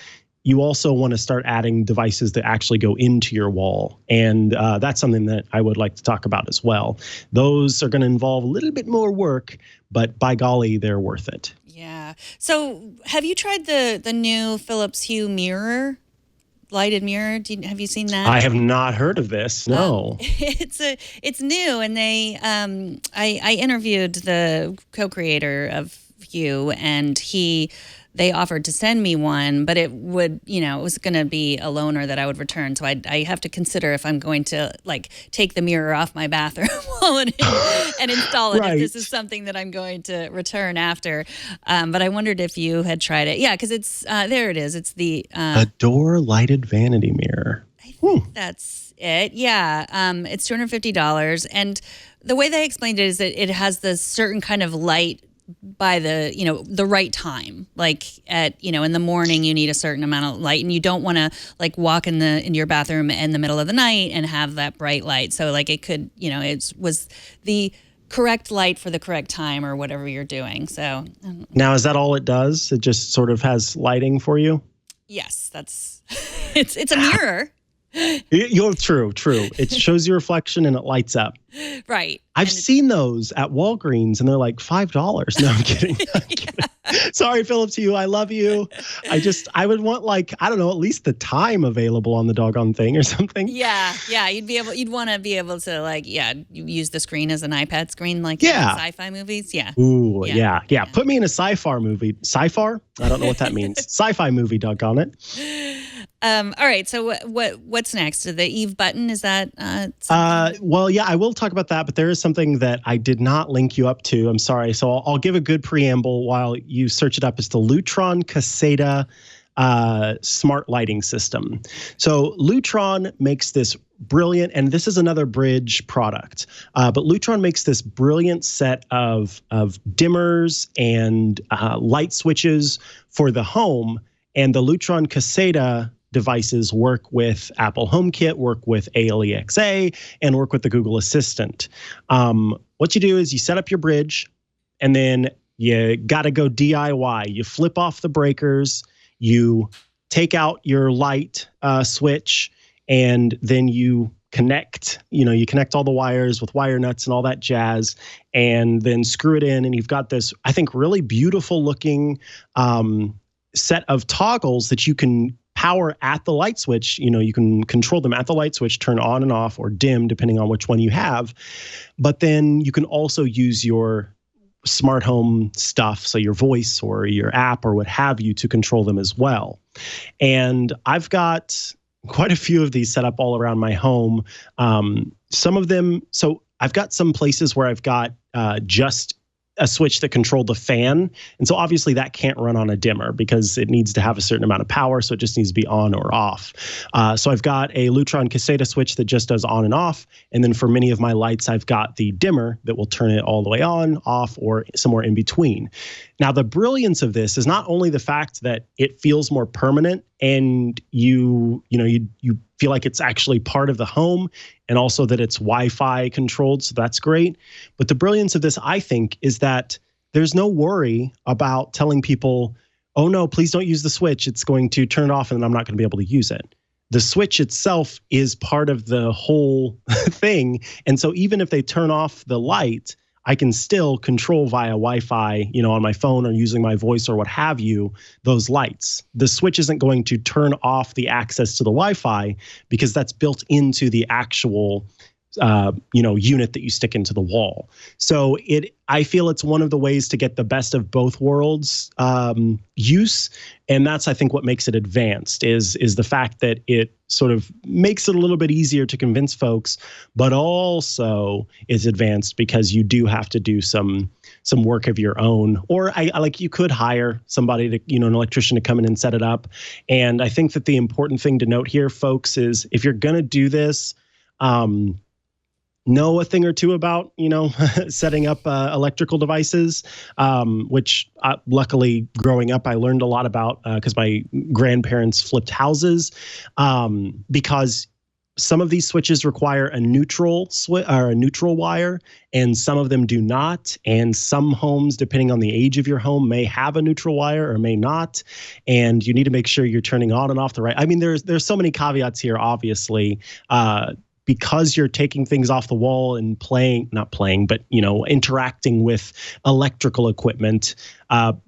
you also want to start adding devices that actually go into your wall. And that's something that I would like to talk about as well. Those are going to involve a little bit more work, but by golly, they're worth it. Yeah. So have you tried the new Philips Hue mirror? Lighted mirror. Have you seen that? I have not heard of this. No. It's new, and they I interviewed the co-creator of Hue, and they offered to send me one, but it would, it was going to be a loaner that I would return. So I have to consider if I'm going to like take the mirror off my bathroom wall and install it. Right. If this is something that I'm going to return after. But I wondered if you had tried it. Yeah, because it's there. It is. It's the a door lighted vanity mirror. I think that's it. Yeah. It's $250, and the way they explained it is that it has this certain kind of light by the right time, like at in the morning you need a certain amount of light, and you don't want to like walk in your bathroom in the middle of the night and have that bright light. So like it could it was the correct light for the correct time or whatever you're doing. So now, is that all it does? It just sort of has lighting for you? Yes, that's it's a mirror. You're true. It shows your reflection and it lights up. Right. I've seen those at Walgreens and they're like $5. No, I'm kidding. Sorry, Philips Hue. I love you. I would want at least the time available on the doggone thing or something. Yeah. You'd want to be able to you use the screen as an iPad screen in sci-fi movies. Yeah. Ooh, yeah. Put me in a sci-fi movie. Sci-fi? I don't know what that means. Sci-fi movie, doggone it. All right. So what's next? The Eve button, is that? Well, yeah, I will talk about that, but there is something that I did not link you up to. I'm sorry. So I'll give a good preamble while you search it up. It's the Lutron Caseta smart lighting system. So Lutron makes this brilliant, and this is another Bridge product, but Lutron makes this brilliant set of dimmers and light switches for the home. And the Lutron Caseta devices work with Apple HomeKit, work with LIFX, and work with the Google Assistant. What you do is you set up your Bridge, and then you got to go DIY. You flip off the breakers, you take out your light switch, and then you connect all the wires with wire nuts and all that jazz, and then screw it in, and you've got this, I think, really beautiful looking set of toggles that you can power at the light switch. You can control them at the light switch, turn on and off or dim depending on which one you have. But then you can also use your smart home stuff, so your voice or your app or what have you, to control them as well. And I've got quite a few of these set up all around my home. Some of them, so I've got some places where I've got just a switch that controlled the fan. And so obviously that can't run on a dimmer because it needs to have a certain amount of power. So it just needs to be on or off. So I've got a Lutron Caseta switch that just does on and off. And then for many of my lights, I've got the dimmer that will turn it all the way on, off, or somewhere in between. Now, the brilliance of this is not only the fact that it feels more permanent and you feel like it's actually part of the home, and also that it's Wi-Fi controlled, so that's great. But the brilliance of this, I think, is that there's no worry about telling people, oh no, please don't use the switch. It's going to turn it off and then I'm not going to be able to use it. The switch itself is part of the whole thing. And so even if they turn off the light, I can still control via Wi-Fi, on my phone or using my voice or what have you, those lights. The switch isn't going to turn off the access to the Wi-Fi because that's built into the actual unit that you stick into the wall. So I feel it's one of the ways to get the best of both worlds use. And that's, I think, what makes it advanced is the fact that it sort of makes it a little bit easier to convince folks, but also is advanced because you do have to do some work of your own, or you could hire somebody to, an electrician to come in and set it up. And I think that the important thing to note here, folks, is if you're going to do this, know a thing or two about, setting up electrical devices, which luckily growing up, I learned a lot about because my grandparents flipped houses, because some of these switches require a neutral or a neutral wire, and some of them do not. And some homes, depending on the age of your home, may have a neutral wire or may not. And you need to make sure you're turning on and off the right. I mean, there's so many caveats here, obviously. Because you're taking things off the wall and interacting with electrical equipment,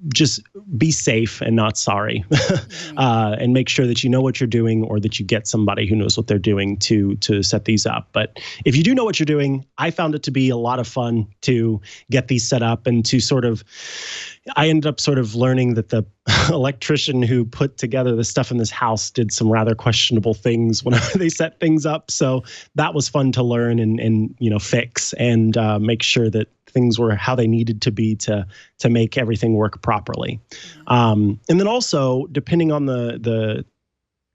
just be safe and not sorry. And make sure that you know what you're doing, or that you get somebody who knows what they're doing to set these up. But if you do know what you're doing, I found it to be a lot of fun to get these set up and to I ended up sort of learning that the electrician who put together the stuff in this house did some rather questionable things whenever they set things up. So that was fun to learn and fix and make sure that things were how they needed to be to make everything work properly. And then also, depending on the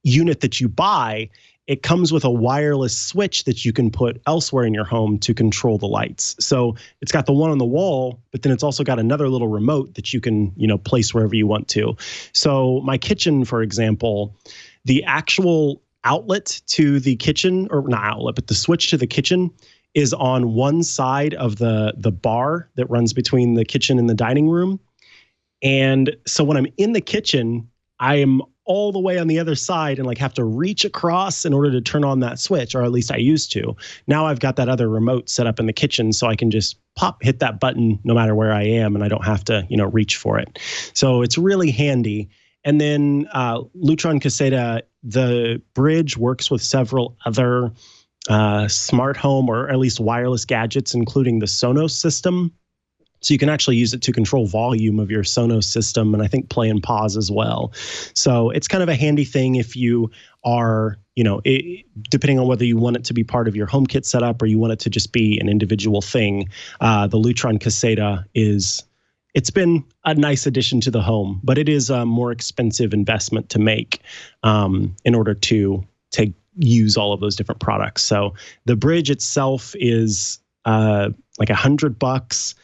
unit that you buy, it comes with a wireless switch that you can put elsewhere in your home to control the lights. So it's got the one on the wall, but then it's also got another little remote that you can, place wherever you want to. So my kitchen, for example, the actual outlet to the kitchen, or not outlet, but the switch to the kitchen is on one side of the bar that runs between the kitchen and the dining room. And so when I'm in the kitchen, I am all the way on the other side and have to reach across in order to turn on that switch, or at least I used to. Now I've got that other remote set up in the kitchen, so I can just hit that button no matter where I am, and I don't have to, reach for it. So it's really handy. And then Lutron Caseta, the bridge works with several other smart home or at least wireless gadgets, including the Sonos system. So you can actually use it to control volume of your Sonos system, and I think play and pause as well. So it's kind of a handy thing if you are, depending on whether you want it to be part of your HomeKit setup or you want it to just be an individual thing. The Lutron Caseta it's been a nice addition to the home, but it is a more expensive investment to make in order to use all of those different products. So the bridge itself is like $100.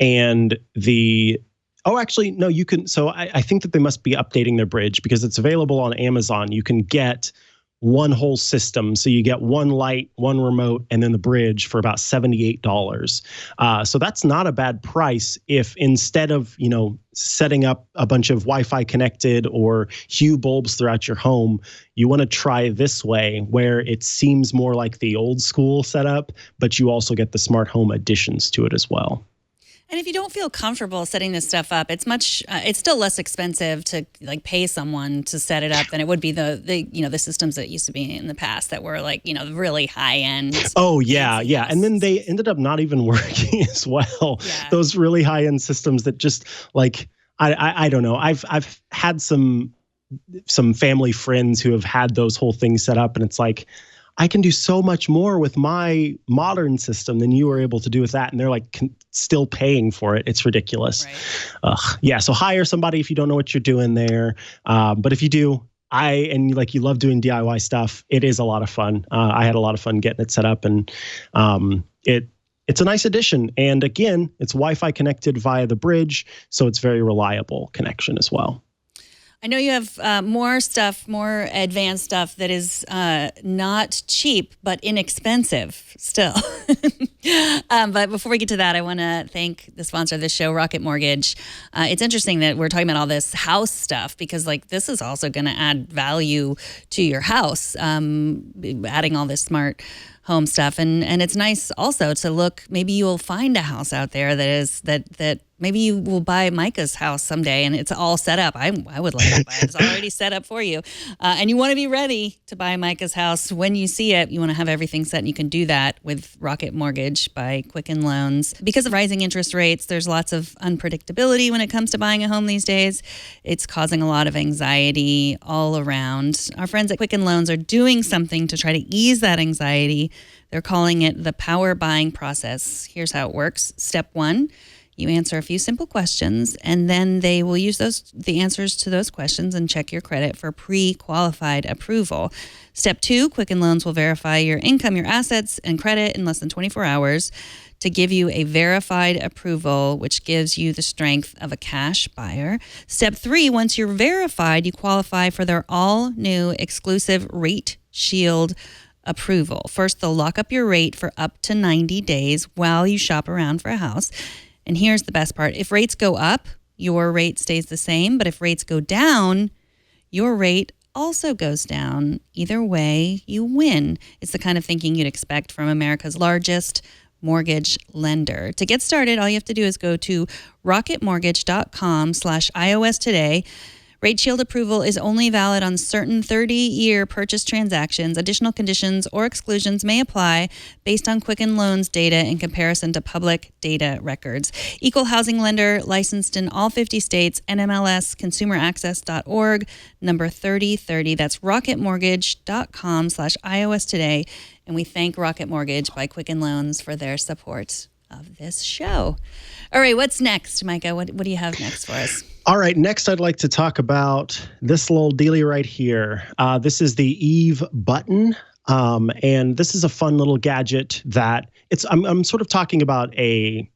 And you can, so I think that they must be updating their bridge because it's available on Amazon. You can get one whole system. So you get one light, one remote, and then the bridge for about $78. So that's not a bad price if instead of, setting up a bunch of Wi-Fi connected or Hue bulbs throughout your home, you want to try this way where it seems more like the old school setup, but you also get the smart home additions to it as well. And if you don't feel comfortable setting this stuff up, it's still less expensive to pay someone to set it up than it would be the systems that used to be in the past that were really high end. Oh yeah. And then they ended up not even working as well. Yeah. Those really high end systems that just I don't know. I've had some family friends who have had those whole things set up, and it's like, I can do so much more with my modern system than you were able to do with that. And they're still paying for it. It's ridiculous. Right. Yeah. So hire somebody if you don't know what you're doing there. But if you do, you love doing DIY stuff, it is a lot of fun. I had a lot of fun getting it set up, and it's a nice addition. And again, it's Wi-Fi connected via the bridge, so it's very reliable connection as well. I know you have more advanced stuff that is not cheap, but inexpensive still. But before we get to that, I want to thank the sponsor of this show, Rocket Mortgage. It's interesting that we're talking about all this house stuff because this is also going to add value to your house, adding all this smart home stuff. And it's nice also to look, maybe you'll find a house out there that Maybe you will buy Mikah's house someday and it's all set up. I would like to buy it. It's already set up for you. And you want to be ready to buy Mikah's house when you see it. You want to have everything set, and you can do that with Rocket Mortgage by Quicken Loans. Because of rising interest rates, there's lots of unpredictability when it comes to buying a home these days. It's causing a lot of anxiety all around. Our friends at Quicken Loans are doing something to try to ease that anxiety. They're calling it the power buying process. Here's how it works. Step 1. You answer a few simple questions, and then they will use the answers to those questions and check your credit for pre-qualified approval. Step 2, Quicken Loans will verify your income, your assets, and credit in less than 24 hours to give you a verified approval, which gives you the strength of a cash buyer. Step 3, once you're verified, you qualify for their all-new exclusive Rate Shield approval. First, they'll lock up your rate for up to 90 days while you shop around for a house. And here's the best part. If rates go up, your rate stays the same. But if rates go down, your rate also goes down. Either way, you win. It's the kind of thinking you'd expect from America's largest mortgage lender. To get started, all you have to do is go to rocketmortgage.com/iOS today. Rate Shield approval is only valid on certain 30-year purchase transactions. Additional conditions or exclusions may apply based on Quicken Loans data in comparison to public data records. Equal housing lender, licensed in all 50 states, NMLS, consumeraccess.org, number 3030. That's rocketmortgage.com/iOS today. And we thank Rocket Mortgage by Quicken Loans for their support of this show. All right, what's next, Mikah? What do you have next for us? All right, next I'd like to talk about this little dealie right here. This is the Eve button, and this is a fun little gadget that I'm sort of talking about a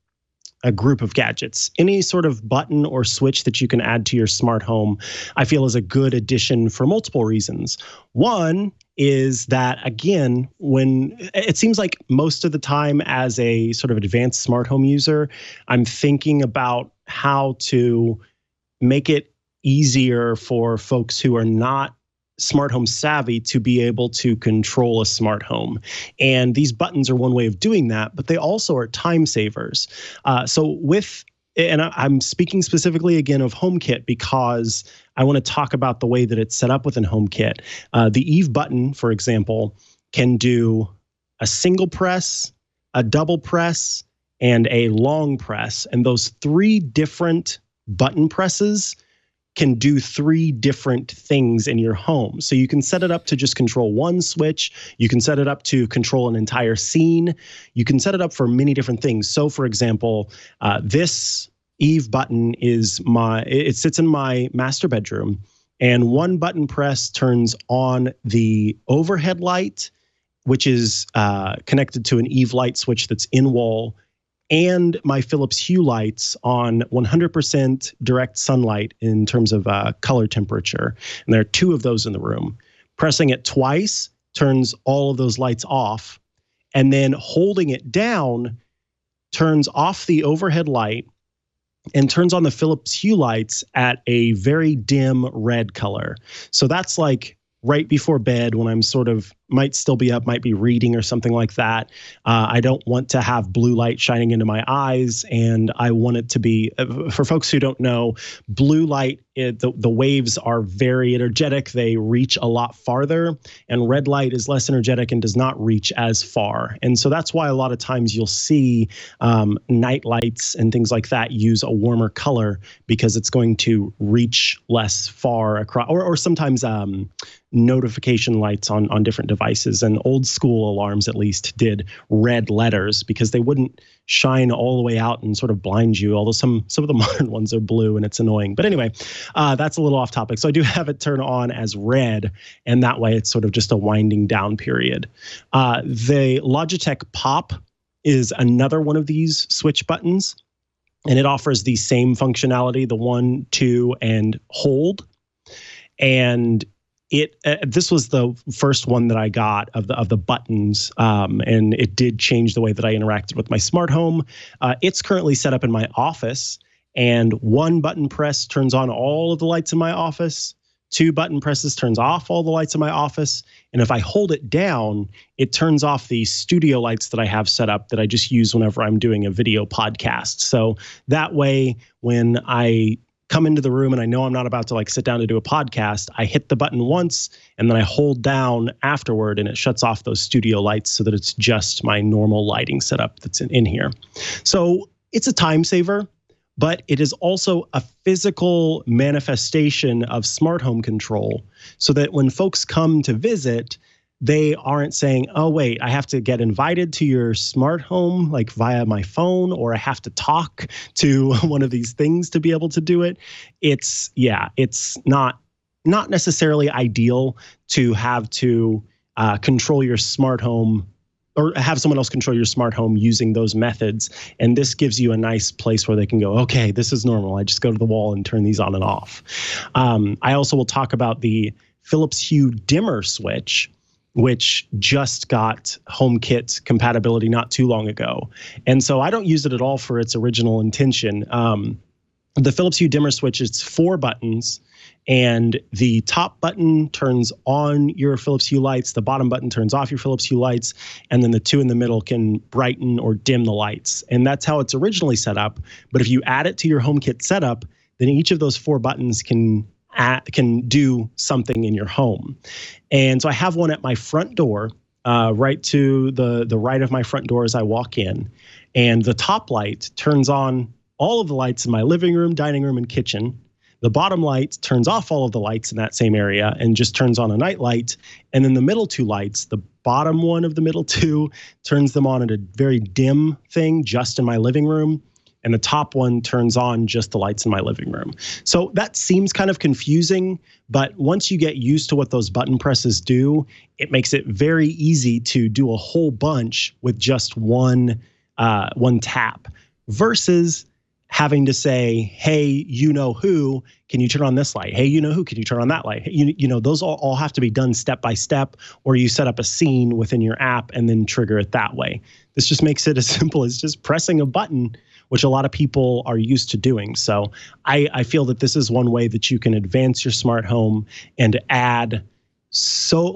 group of gadgets. Any sort of button or switch that you can add to your smart home, I feel is a good addition for multiple reasons. One is that, again, when it seems like most of the time as a sort of advanced smart home user, I'm thinking about how to make it easier for folks who are not smart home savvy to be able to control a smart home. And these buttons are one way of doing that, but they also are time savers. And I'm speaking specifically again of HomeKit because I want to talk about the way that it's set up within HomeKit. The Eve button, for example, can do a single press, a double press, and a long press. And those 3 different button presses can do 3 different things in your home. So you can set it up to just control one switch. You can set it up to control an entire scene. You can set it up for many different things. So for example, this Eve button it sits in my master bedroom, and one button press turns on the overhead light, which is connected to an Eve light switch that's in wall, and my Philips Hue lights on 100% direct sunlight in terms of color temperature. And there are 2 of those in the room. Pressing it twice turns all of those lights off, and then holding it down turns off the overhead light and turns on the Philips Hue lights at a very dim red color. So that's like right before bed when I'm sort of might still be up, might be reading or something like that. I don't want to have blue light shining into my eyes, and I want it to be, for folks who don't know, blue light, the waves are very energetic. They reach a lot farther, and red light is less energetic and does not reach as far. And so that's why a lot of times you'll see night lights and things like that use a warmer color, because it's going to reach less far across, or sometimes notification lights on different devices, and old school alarms at least did red letters because they wouldn't shine all the way out and sort of blind you, although some of the modern ones are blue and it's annoying. But anyway, that's a little off topic. So I do have it turn on as red, and that way it's sort of just a winding down period. The Logitech Pop is another one of these switch buttons, and it offers the same functionality, the 1, 2, and hold. And this was the first one that I got of the buttons, and it did change the way that I interacted with my smart home. It's currently set up in my office, and one button press turns on all of the lights in my office. 2 button presses turns off all the lights in my office. And if I hold it down, it turns off the studio lights that I have set up that I just use whenever I'm doing a video podcast. So that way, when I come into the room and I know I'm not about to like sit down to do a podcast, I hit the button once and then I hold down afterward and it shuts off those studio lights so that it's just my normal lighting setup that's in here. So it's a time saver, but it is also a physical manifestation of smart home control so that when folks come to visit, they aren't saying, oh, wait, I have to get invited to your smart home like via my phone, or I have to talk to one of these things to be able to do it. It's not necessarily ideal to have to control your smart home or have someone else control your smart home using those methods. And this gives you a nice place where they can go, okay, this is normal. I just go to the wall and turn these on and off. I also will talk about the Philips Hue dimmer switch, which just got HomeKit compatibility not too long ago. And so I don't use it at all for its original intention. The Philips Hue dimmer switch, it's 4 buttons, and the top button turns on your Philips Hue lights, the bottom button turns off your Philips Hue lights, and then the 2 in the middle can brighten or dim the lights. And that's how it's originally set up. But if you add it to your HomeKit setup, then each of those 4 buttons can do something in your home. And so I have one at my front door, right to the right of my front door as I walk in. And the top light turns on all of the lights in my living room, dining room, and kitchen. The bottom light turns off all of the lights in that same area and just turns on a night light. And then the middle 2 lights, the bottom one of the middle 2 turns them on at a very dim thing just in my living room. And the top one turns on just the lights in my living room. So that seems kind of confusing, but once you get used to what those button presses do, it makes it very easy to do a whole bunch with just one tap versus having to say, hey, you know who, can you turn on this light? Hey, you know who, can you turn on that light? You know, those all have to be done step by step, or you set up a scene within your app and then trigger it that way. This just makes it as simple as just pressing a button, which a lot of people are used to doing. So I feel that this is one way that you can advance your smart home and add so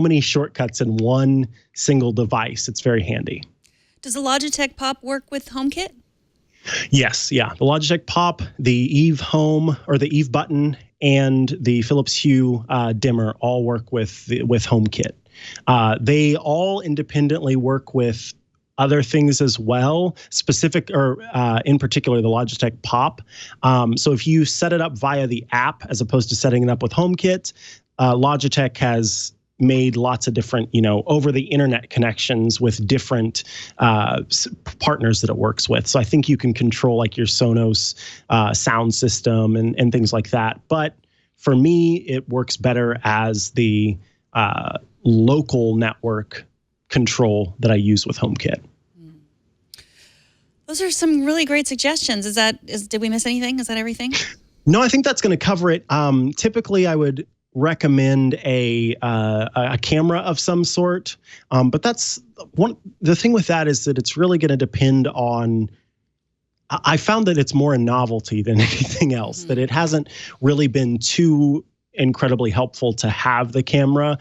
many shortcuts in one single device. It's very handy. Does the Logitech Pop work with HomeKit? Yes, yeah. The Logitech Pop, the Eve Home or the Eve button, and the Philips Hue dimmer all work with HomeKit. They all independently work with other things as well, in particular the Logitech Pop. So if you set it up via the app as opposed to setting it up with HomeKit, Logitech has made lots of different, over the internet connections with different partners that it works with. So I think you can control like your Sonos sound system and things like that. But for me, it works better as the local network control that I use with HomeKit. Those are some really great suggestions. Did we miss anything? Is that everything? No, I think that's going to cover it. Typically, I would recommend a camera of some sort, but that's the thing with that is that it's really going to depend on. I found that it's more a novelty than anything else. That it hasn't really been too incredibly helpful to have the camera.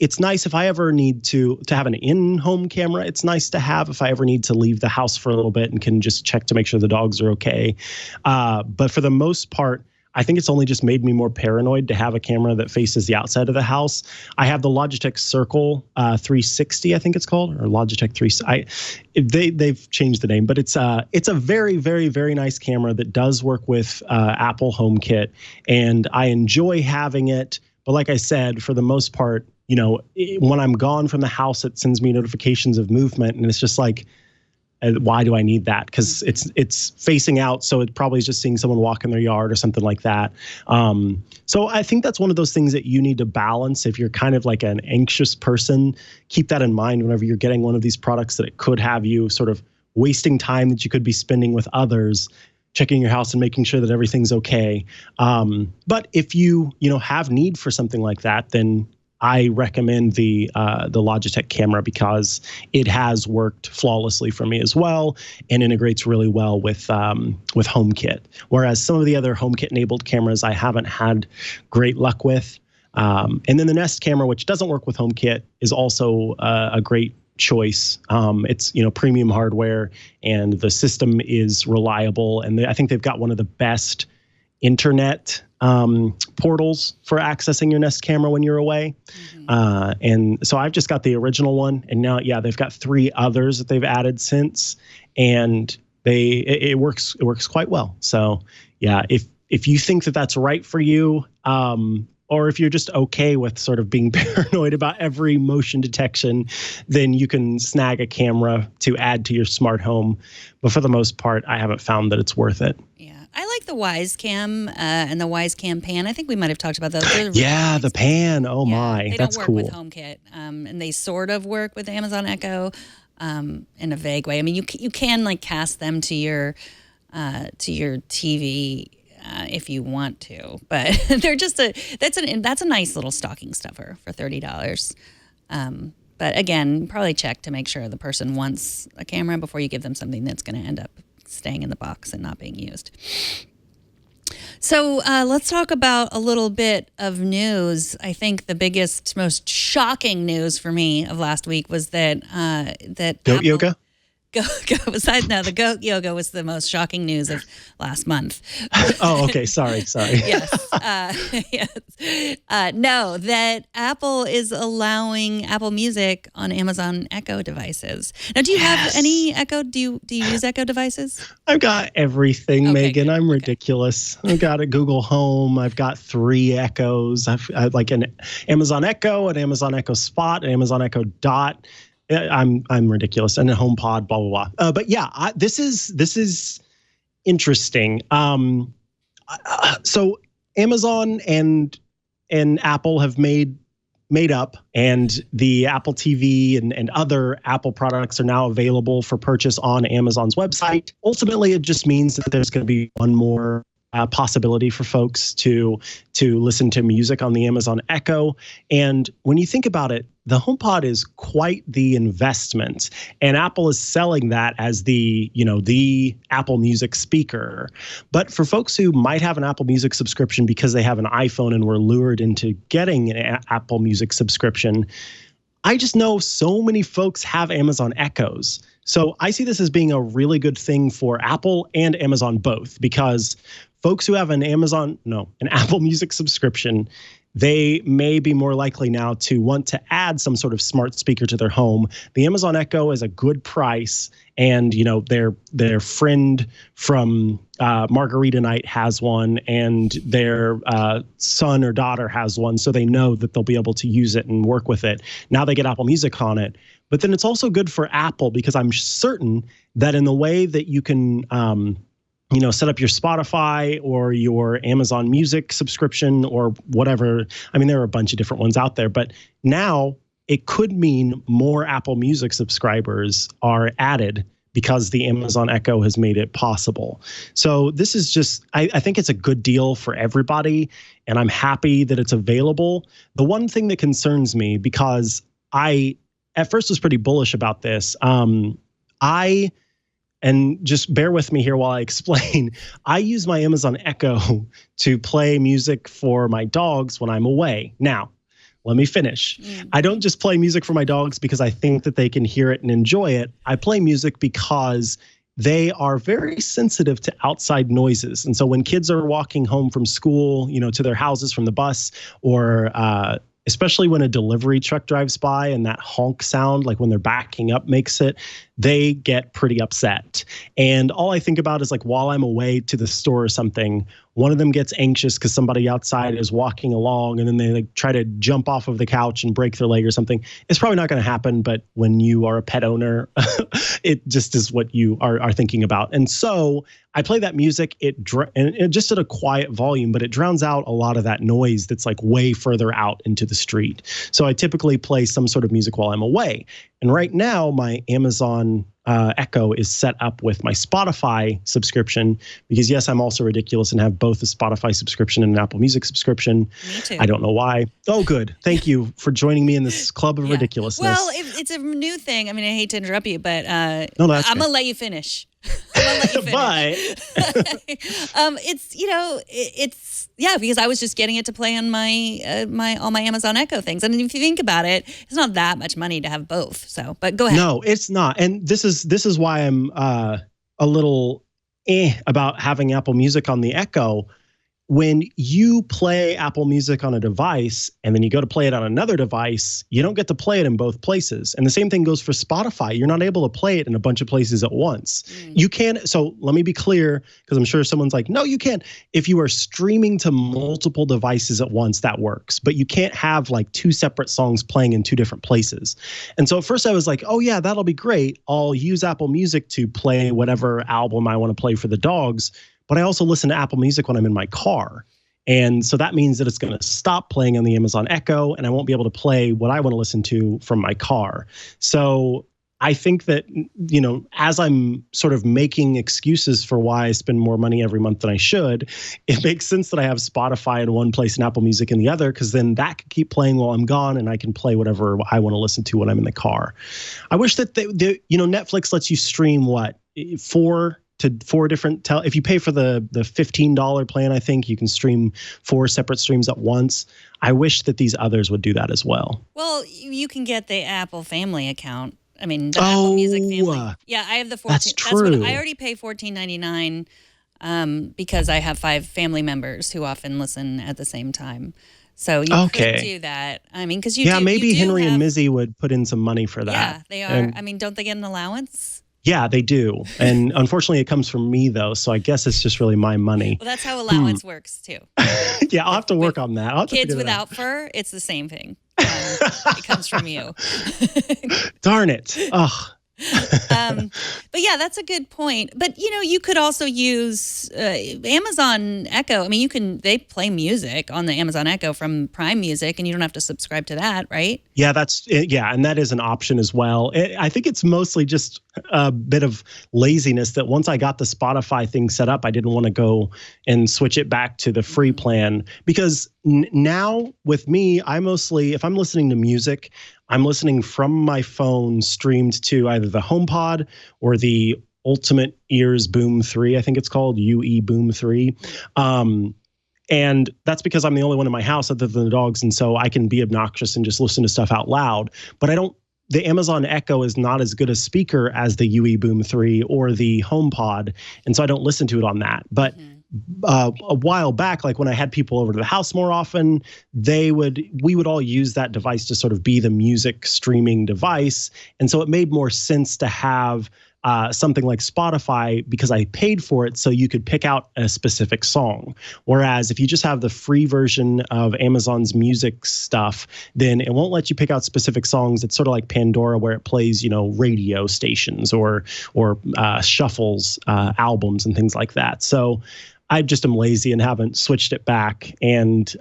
It's nice if I ever need to have an in-home camera. It's nice to have if I ever need to leave the house for a little bit and can just check to make sure the dogs are okay. But for the most part, I think it's only just made me more paranoid to have a camera that faces the outside of the house. I have the Logitech Circle 360, I think it's called, or Logitech 360. They've changed the name, but it's a very, very, very nice camera that does work with Apple HomeKit, and I enjoy having it. But like I said, for the most part, when I'm gone from the house, it sends me notifications of movement, and it's just like, why do I need that? Because it's facing out, so it probably is just seeing someone walk in their yard or something like that. So I think that's one of those things that you need to balance. If you're kind of like an anxious person, keep that in mind whenever you're getting one of these products that it could have you sort of wasting time that you could be spending with others, checking your house and making sure that everything's okay. But if you have need for something like that, then I recommend the Logitech camera because it has worked flawlessly for me as well, and integrates really well with HomeKit. Whereas some of the other HomeKit enabled cameras I haven't had great luck with. And then the Nest camera, which doesn't work with HomeKit, is also a great choice. It's premium hardware, and the system is reliable, and I think they've got one of the best internet portals for accessing your Nest camera when you're away. And so I've just got the original one, and now they've got 3 others that they've added since, and it works quite well. So if you think that that's right for you, or if you're just okay with sort of being paranoid about every motion detection, then you can snag a camera to add to your smart home. But for the most part, I haven't found that it's worth it. Yeah, I like the Wise Cam and the Wise Cam Pan. I think we might have talked about those. Yeah, the Pan. Oh my, that's cool. They don't work with HomeKit, and they sort of work with Amazon Echo in a vague way. I mean, you can like cast them to your TV. If you want to, but they're just that's a nice little stocking stuffer for $30. But again, probably check to make sure the person wants a camera before you give them something that's going to end up staying in the box and not being used. So let's talk about a little bit of news. I think the biggest, most shocking news for me of last week was that Goat yoga. The goat yoga was the most shocking news of last month. Oh, okay. Sorry. Yes. No, that Apple is allowing Apple Music on Amazon Echo devices. Now, do you have any Echo? Do you use Echo devices? I've got everything, okay, Megan. good. I'm ridiculous. I've got a Google Home. I've got 3 Echoes. I've like an Amazon Echo, an Amazon Echo Spot, an Amazon Echo Dot. I'm ridiculous, and a HomePod, blah blah blah. But yeah, this is interesting. So Amazon and Apple have made up, and the Apple TV and other Apple products are now available for purchase on Amazon's website. Ultimately, it just means that there's going to be one more possibility for folks to listen to music on the Amazon Echo. And when you think about it, the HomePod is quite the investment, and Apple is selling that as the Apple Music speaker. But for folks who might have an Apple Music subscription because they have an iPhone and were lured into getting an Apple Music subscription, I just know so many folks have Amazon Echoes. So I see this as being a really good thing for Apple and Amazon both, because folks who have an Apple Music subscription, they may be more likely now to want to add some sort of smart speaker to their home. The Amazon Echo is a good price, and their friend from Margarita Night has one, and their son or daughter has one, so they know that they'll be able to use it and work with it. Now they get Apple Music on it. But then it's also good for Apple, because I'm certain that in the way that you can set up your Spotify or your Amazon Music subscription or whatever. I mean, there are a bunch of different ones out there, but now it could mean more Apple Music subscribers are added because the Amazon Echo has made it possible. So this is just, I think it's a good deal for everybody, and I'm happy that it's available. The one thing that concerns me, because I at first was pretty bullish about this, and just bear with me here while I explain. I use my Amazon Echo to play music for my dogs when I'm away. Now, let me finish. I don't just play music for my dogs because I think that they can hear it and enjoy it. I play music because they are very sensitive to outside noises. And so when kids are walking home from school, to their houses from the bus, or especially when a delivery truck drives by and that honk sound, like when they're backing up, makes it, they get pretty upset. And all I think about is, like, while I'm away to the store or something, one of them gets anxious because somebody outside is walking along, and then they try to jump off of the couch and break their leg or something. It's probably not going to happen, but when you are a pet owner, it just is what you are thinking about. And so I play that music, and it just at a quiet volume, but it drowns out a lot of that noise that's like way further out into the street. So I typically play some sort of music while I'm away. And right now, my Amazon Echo is set up with my Spotify subscription, because yes, I'm also ridiculous and have both a Spotify subscription and an Apple Music subscription. Me too. I don't know why. Oh, good. Thank you for joining me in this club of ridiculousness. Well, it's a new thing. I mean, I hate to interrupt you, but no, that's I'm gonna let you finish. But it's because I was just getting it to play on my all my Amazon Echo things, and if you think about it, it's not that much money to have both. So, but go ahead. No, it's not, and this is why I'm a little about having Apple Music on the Echo. When you play Apple Music on a device and then you go to play it on another device, you don't get to play it in both places. And the same thing goes for Spotify. You're not able to play it in a bunch of places at once. You can. So let me be clear, because I'm sure someone's like, no, you can't. If you are streaming to multiple devices at once, that works. But you can't have like two separate songs playing in two different places. And so at first I was like, oh yeah, that'll be great. I'll use Apple Music to play whatever album I want to play for the dogs. But I also listen to Apple Music when I'm in my car. And so that means that it's going to stop playing on the Amazon Echo, and I won't be able to play what I want to listen to from my car. So I think that, as I'm sort of making excuses for why I spend more money every month than I should, it makes sense that I have Spotify in one place and Apple Music in the other, because then that can keep playing while I'm gone, and I can play whatever I want to listen to when I'm in the car. I wish that Netflix lets you stream four different if you pay for the $15 plan, I think you can stream 4 separate streams at once. I wish that these others would do that as well. Well, you can get the Apple Family account. I mean, the Apple Music Family. Yeah, I have the 14. That's true. What I already pay $14.99 because I have 5 family members who often listen at the same time. So you could do that. I mean, because maybe Henry and Mizzy would put in some money for that. Yeah, they are. I mean, don't they get an allowance? Yeah, they do. And unfortunately, it comes from me, though. So I guess it's just really my money. Well, that's how allowance works, too. Yeah, I'll have to work on that. Kids without fur, it's the same thing. It comes from you. Darn it. Ugh. But yeah, that's a good point. But you could also use Amazon Echo. I mean, they play music on the Amazon Echo from Prime Music, and you don't have to subscribe to that, right? Yeah, and that is an option as well. I think it's mostly just a bit of laziness that once I got the Spotify thing set up, I didn't want to go and switch it back to the free plan, because now with me, if I'm listening to music, I'm listening from my phone streamed to either the HomePod or the Ultimate Ears Boom 3, I think it's called, UE Boom 3. And that's because I'm the only one in my house other than the dogs, and so I can be obnoxious and just listen to stuff out loud. But the Amazon Echo is not as good a speaker as the UE Boom 3 or the HomePod, and so I don't listen to it on that. But a while back, like when I had people over to the house more often, we would all use that device to sort of be the music streaming device. And so it made more sense to have something like Spotify, because I paid for it so you could pick out a specific song. Whereas if you just have the free version of Amazon's music stuff, then it won't let you pick out specific songs. It's sort of like Pandora, where it plays, radio stations or shuffles albums and things like that. So I just am lazy and haven't switched it back, and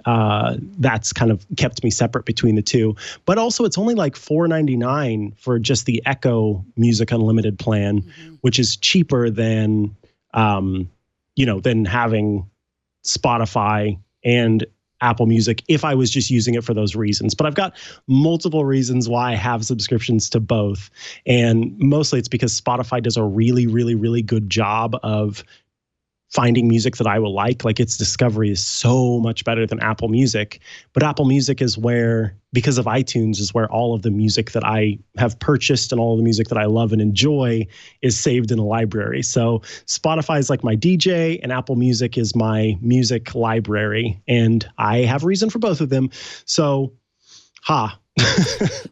that's kind of kept me separate between the two. But also, it's only like $4.99 for just the Echo Music Unlimited plan, which is cheaper than than having Spotify and Apple Music if I was just using it for those reasons. But I've got multiple reasons why I have subscriptions to both, and mostly it's because Spotify does a really, really, really good job of finding music that I will like. Like, its discovery is so much better than Apple Music. But Apple Music is where, because of iTunes, is where all of the music that I have purchased and all of the music that I love and enjoy is saved in a library. So Spotify is like my DJ, and Apple Music is my music library. And I have a reason for both of them. So,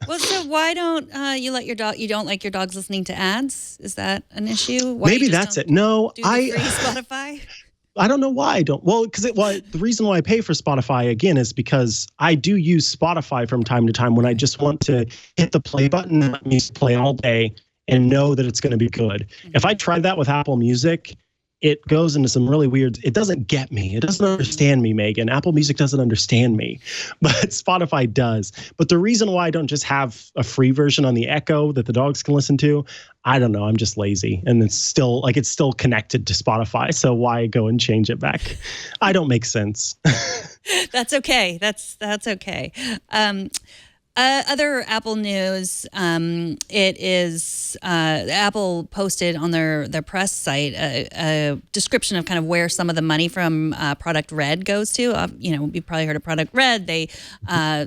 Well, so why don't you let your dog? You don't like your dogs listening to ads? Is that an issue? Why Maybe that's it. No, do the free Spotify. I don't know why I don't. Well, the reason why I pay for Spotify again is because I do use Spotify from time to time when I just want to hit the play button and let music play all day and know that it's going to be good. If I tried that with Apple Music, it goes into some really weird, it doesn't get me. It doesn't understand me, Megan. Apple Music doesn't understand me, but Spotify does. But the reason why I don't just have a free version on the Echo that the dogs can listen to, I don't know. I'm just lazy. And it's still connected to Spotify. So why go and change it back? I don't make sense. That's okay. That's okay. Other Apple news, it is Apple posted on their press site a description of kind of where some of the money from Product Red goes to. You've probably heard of Product Red. They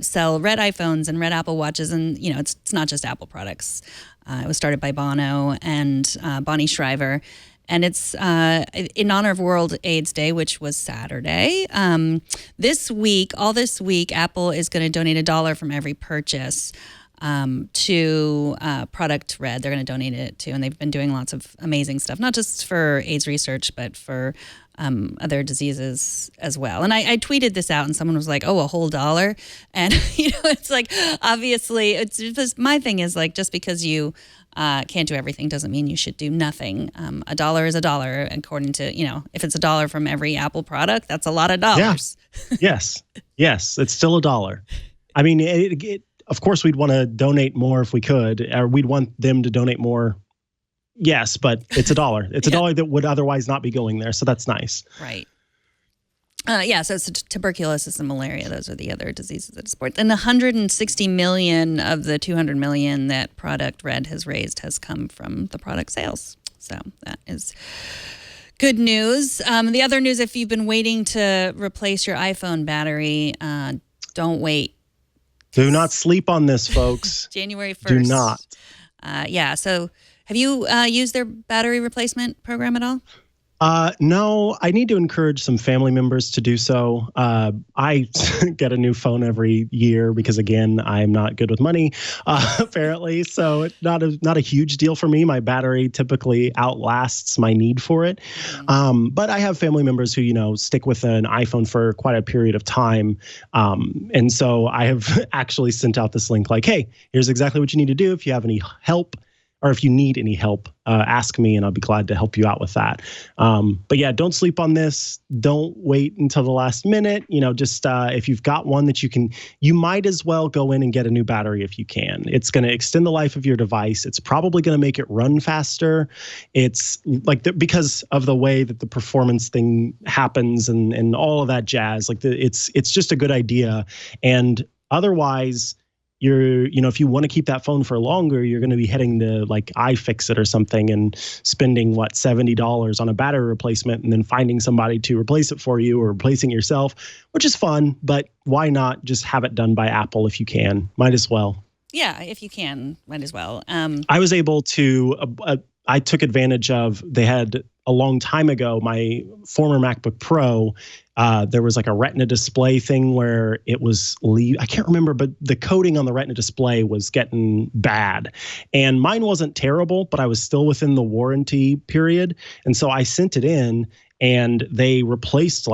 sell red iPhones and red Apple Watches, and it's not just Apple products. It was started by Bono and Bonnie Shriver. And it's in honor of World AIDS Day, which was Saturday. This week, Apple is going to donate $1 from every purchase to Product Red. They're going to donate it to, and they've been doing lots of amazing stuff, not just for AIDS research, but for other diseases as well. And I tweeted this out, and someone was like, "Oh, a whole $1," and it's like, obviously, it's just, my thing is like, just because you can't do everything doesn't mean you should do nothing. $1 is $1, according to, if it's $1 from every Apple product, that's a lot of dollars. Yeah. Yes, it's still $1. I mean, of course, we'd want to donate more if we could, or we'd want them to donate more. Yes, but it's $1. It's $1 that would otherwise not be going there. So that's nice. Right. So it's tuberculosis and malaria. Those are the other diseases that support. And the $160 million of the $200 million that Product Red has raised has come from the product sales. So that is good news. The other news, if you've been waiting to replace your iPhone battery, don't wait. Do not sleep on this, folks. January 1st. Do not. So have you used their battery replacement program at all? No, I need to encourage some family members to do so. I get a new phone every year because, again, I'm not good with money, apparently. So it's not a huge deal for me. My battery typically outlasts my need for it. But I have family members who, stick with an iPhone for quite a period of time. And so I have actually sent out this link like, hey, here's exactly what you need to do if you have any help. Or if you need any help, ask me and I'll be glad to help you out with that. But yeah, don't sleep on this. Don't wait until the last minute. Just if you've got one that you might as well go in and get a new battery if you can. It's going to extend the life of your device. It's probably going to make it run faster. It's like because of the way that the performance thing happens and all of that jazz. It's just a good idea. And otherwise, if you want to keep that phone for longer, you're going to be heading to like iFixit or something and spending $70 on a battery replacement and then finding somebody to replace it for you or replacing it yourself, which is fun. But why not just have it done by Apple if you can? Might as well. Yeah, if you can, might as well. I was able to. I took advantage of. They had a long time ago. My former MacBook Pro. There was like a Retina display thing where it was I can't remember, but the coating on the Retina display was getting bad. And mine wasn't terrible, but I was still within the warranty period. And so I sent it in and they replaced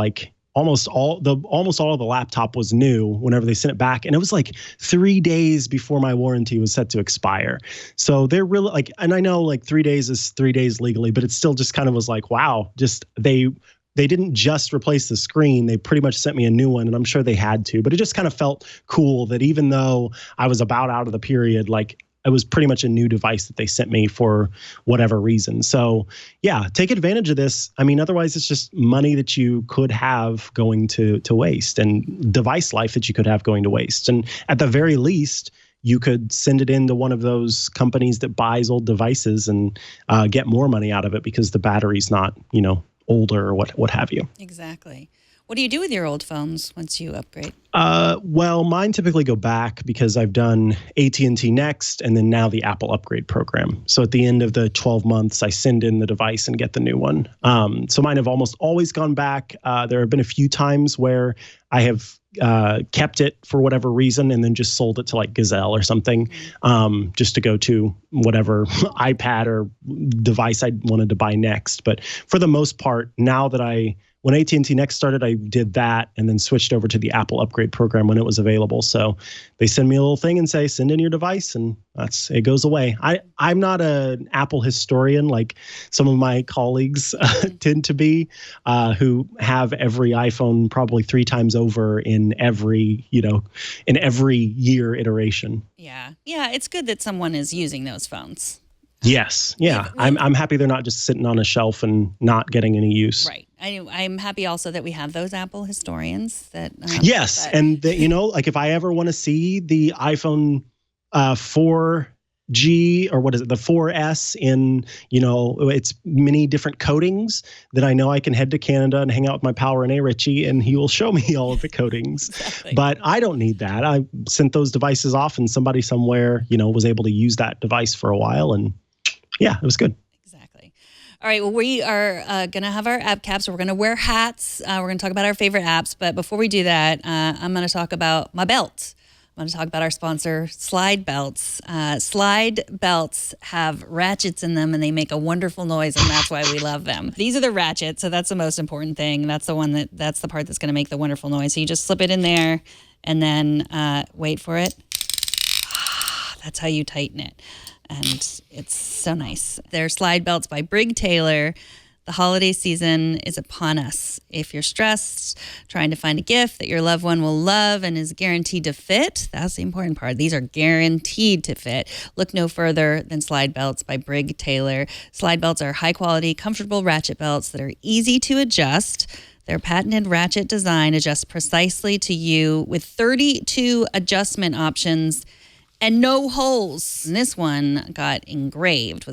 almost all of the laptop was new whenever they sent it back. And it was like 3 days before my warranty was set to expire. So they're really and I know 3 days is 3 days legally, but it still just kind of was like, wow, just they didn't just replace the screen. They pretty much sent me a new one, and I'm sure they had to. But it just kind of felt cool that even though I was about out of the period, it was pretty much a new device that they sent me for whatever reason. So, yeah, take advantage of this. I mean, otherwise it's just money that you could have going to waste and device life that you could have going to waste. And at the very least, you could send it into one of those companies that buys old devices and get more money out of it because the battery's not, older or what have you. Exactly. What do you do with your old phones once you upgrade? Well, mine typically go back because I've done AT&T Next and then now the Apple Upgrade program. So at the end of the 12 months, I send in the device and get the new one. So mine have almost always gone back. There have been a few times where I have kept it for whatever reason and then just sold it to Gazelle or something, just to go to whatever iPad or device I wanted to buy next. But for the most part, now that I when AT&T Next started, I did that and then switched over to the Apple upgrade program when it was available. So they send me a little thing and say, send in your device, and it goes away. I'm not an Apple historian like some of my colleagues tend to be, who have every iPhone probably 3 times over in every year iteration. Yeah. Yeah. It's good that someone is using those phones. Yes. Yeah. I'm happy they're not just sitting on a shelf and not getting any use. Right. I'm happy also that we have those Apple historians that. Yes. And that, like if I ever want to see the iPhone 4G or what is it, the 4S in, its many different coatings, then I know I can head to Canada and hang out with my pal Rene Ritchie and he will show me all of the coatings. Exactly. But I don't need that. I sent those devices off and somebody somewhere, was able to use that device for a while, and yeah, it was good. Exactly. All right. Well, we are going to have our app caps. We're going to wear hats. We're going to talk about our favorite apps. But before we do that, I'm going to talk about my belt. I'm going to talk about our sponsor, Slide Belts. Slide Belts have ratchets in them, and they make a wonderful noise, and that's why we love them. These are the ratchets, so that's the most important thing. That's the that's the part that's going to make the wonderful noise. So you just slip it in there, and then wait for it. That's how you tighten it. And it's so nice. They're Slide Belts by Brig Taylor. The holiday season is upon us. If you're stressed, trying to find a gift that your loved one will love and is guaranteed to fit, that's the important part. These are guaranteed to fit. Look no further than Slide Belts by Brig Taylor. Slide Belts are high-quality, comfortable ratchet belts that are easy to adjust. Their patented ratchet design adjusts precisely to you with 32 adjustment options and no holes. And this one was engraved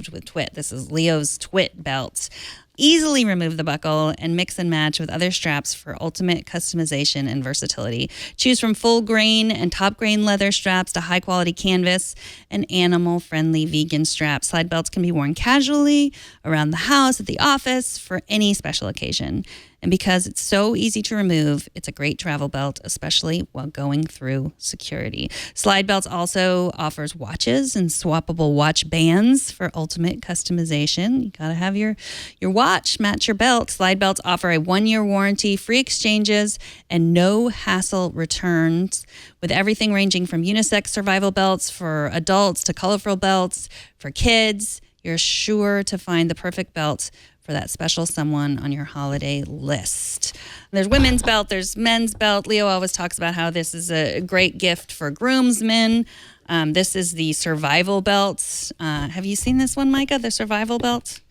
with Twit. This is Leo's Twit belt. Easily remove the buckle and mix and match with other straps for ultimate customization and versatility. Choose from full grain and top grain leather straps to high quality canvas and animal friendly vegan straps. Slide belts can be worn casually, around the house, at the office, for any special occasion. And because it's so easy to remove, it's a great travel belt, especially while going through security. Slide Belts also offers watches and swappable watch bands for ultimate customization. You gotta have your watch match your belt. Slide Belts offer a 1-year warranty, free exchanges, and no hassle returns, with everything ranging from unisex survival belts for adults to colorful belts for kids. You're sure to find the perfect belt for that special someone on your holiday list. There's women's belt, there's men's belt. Leo always talks about how this is a great gift for groomsmen. This is the survival belt. Have you seen this one, Mikah, the survival belt?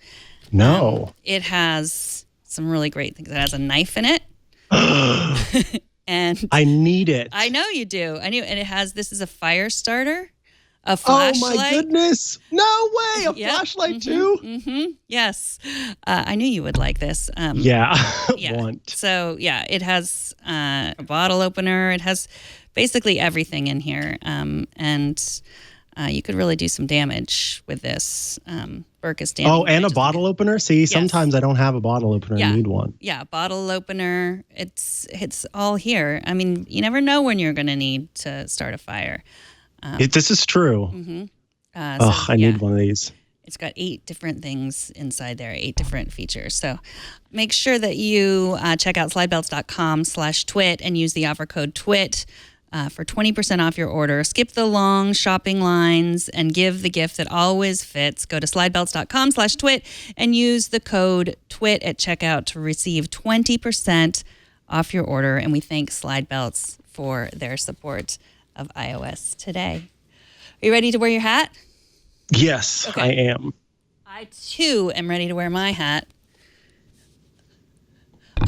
No. It has some really great things. It has a knife in it. And I need it. I know you do. And this is a fire starter. A flashlight. Oh my goodness. No way. A flashlight too? Mm-hmm. Yes. I knew you would like this. Yeah. Want. So yeah, it has a bottle opener. It has basically everything in here. And you could really do some damage with this. Burke is standing. Oh, and a bottle opener? See, yes. Sometimes I don't have a bottle opener. Yeah. I need one. Yeah, bottle opener. It's all here. I mean, you never know when you're going to need to start a fire. This is true. Mm-hmm. I need one of these. It's got 8 different things inside there, 8 different features. So make sure that you check out slidebelts.com/twit and use the offer code TWIT for 20% off your order. Skip the long shopping lines and give the gift that always fits. Go to slidebelts.com/twit and use the code TWIT at checkout to receive 20% off your order. And we thank Slide Belts for their support of iOS today. Are you ready to wear your hat? Yes, okay. I am. I too am ready to wear my hat.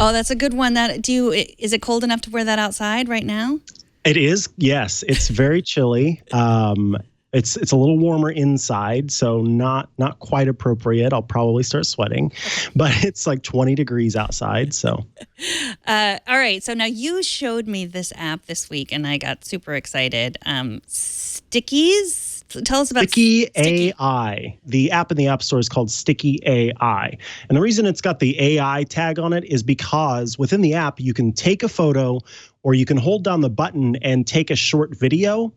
Oh, that's a good one. Is it cold enough to wear that outside right now? It is. Yes, it's very chilly. It's a little warmer inside, so not quite appropriate. I'll probably start sweating, but it's like 20 degrees outside. So, all right. So now you showed me this app this week, and I got super excited. Stickies, Tell us about Sticky AI. The app in the App Store is called Sticky AI. And the reason it's got the AI tag on it is because within the app, you can take a photo or you can hold down the button and take a short video,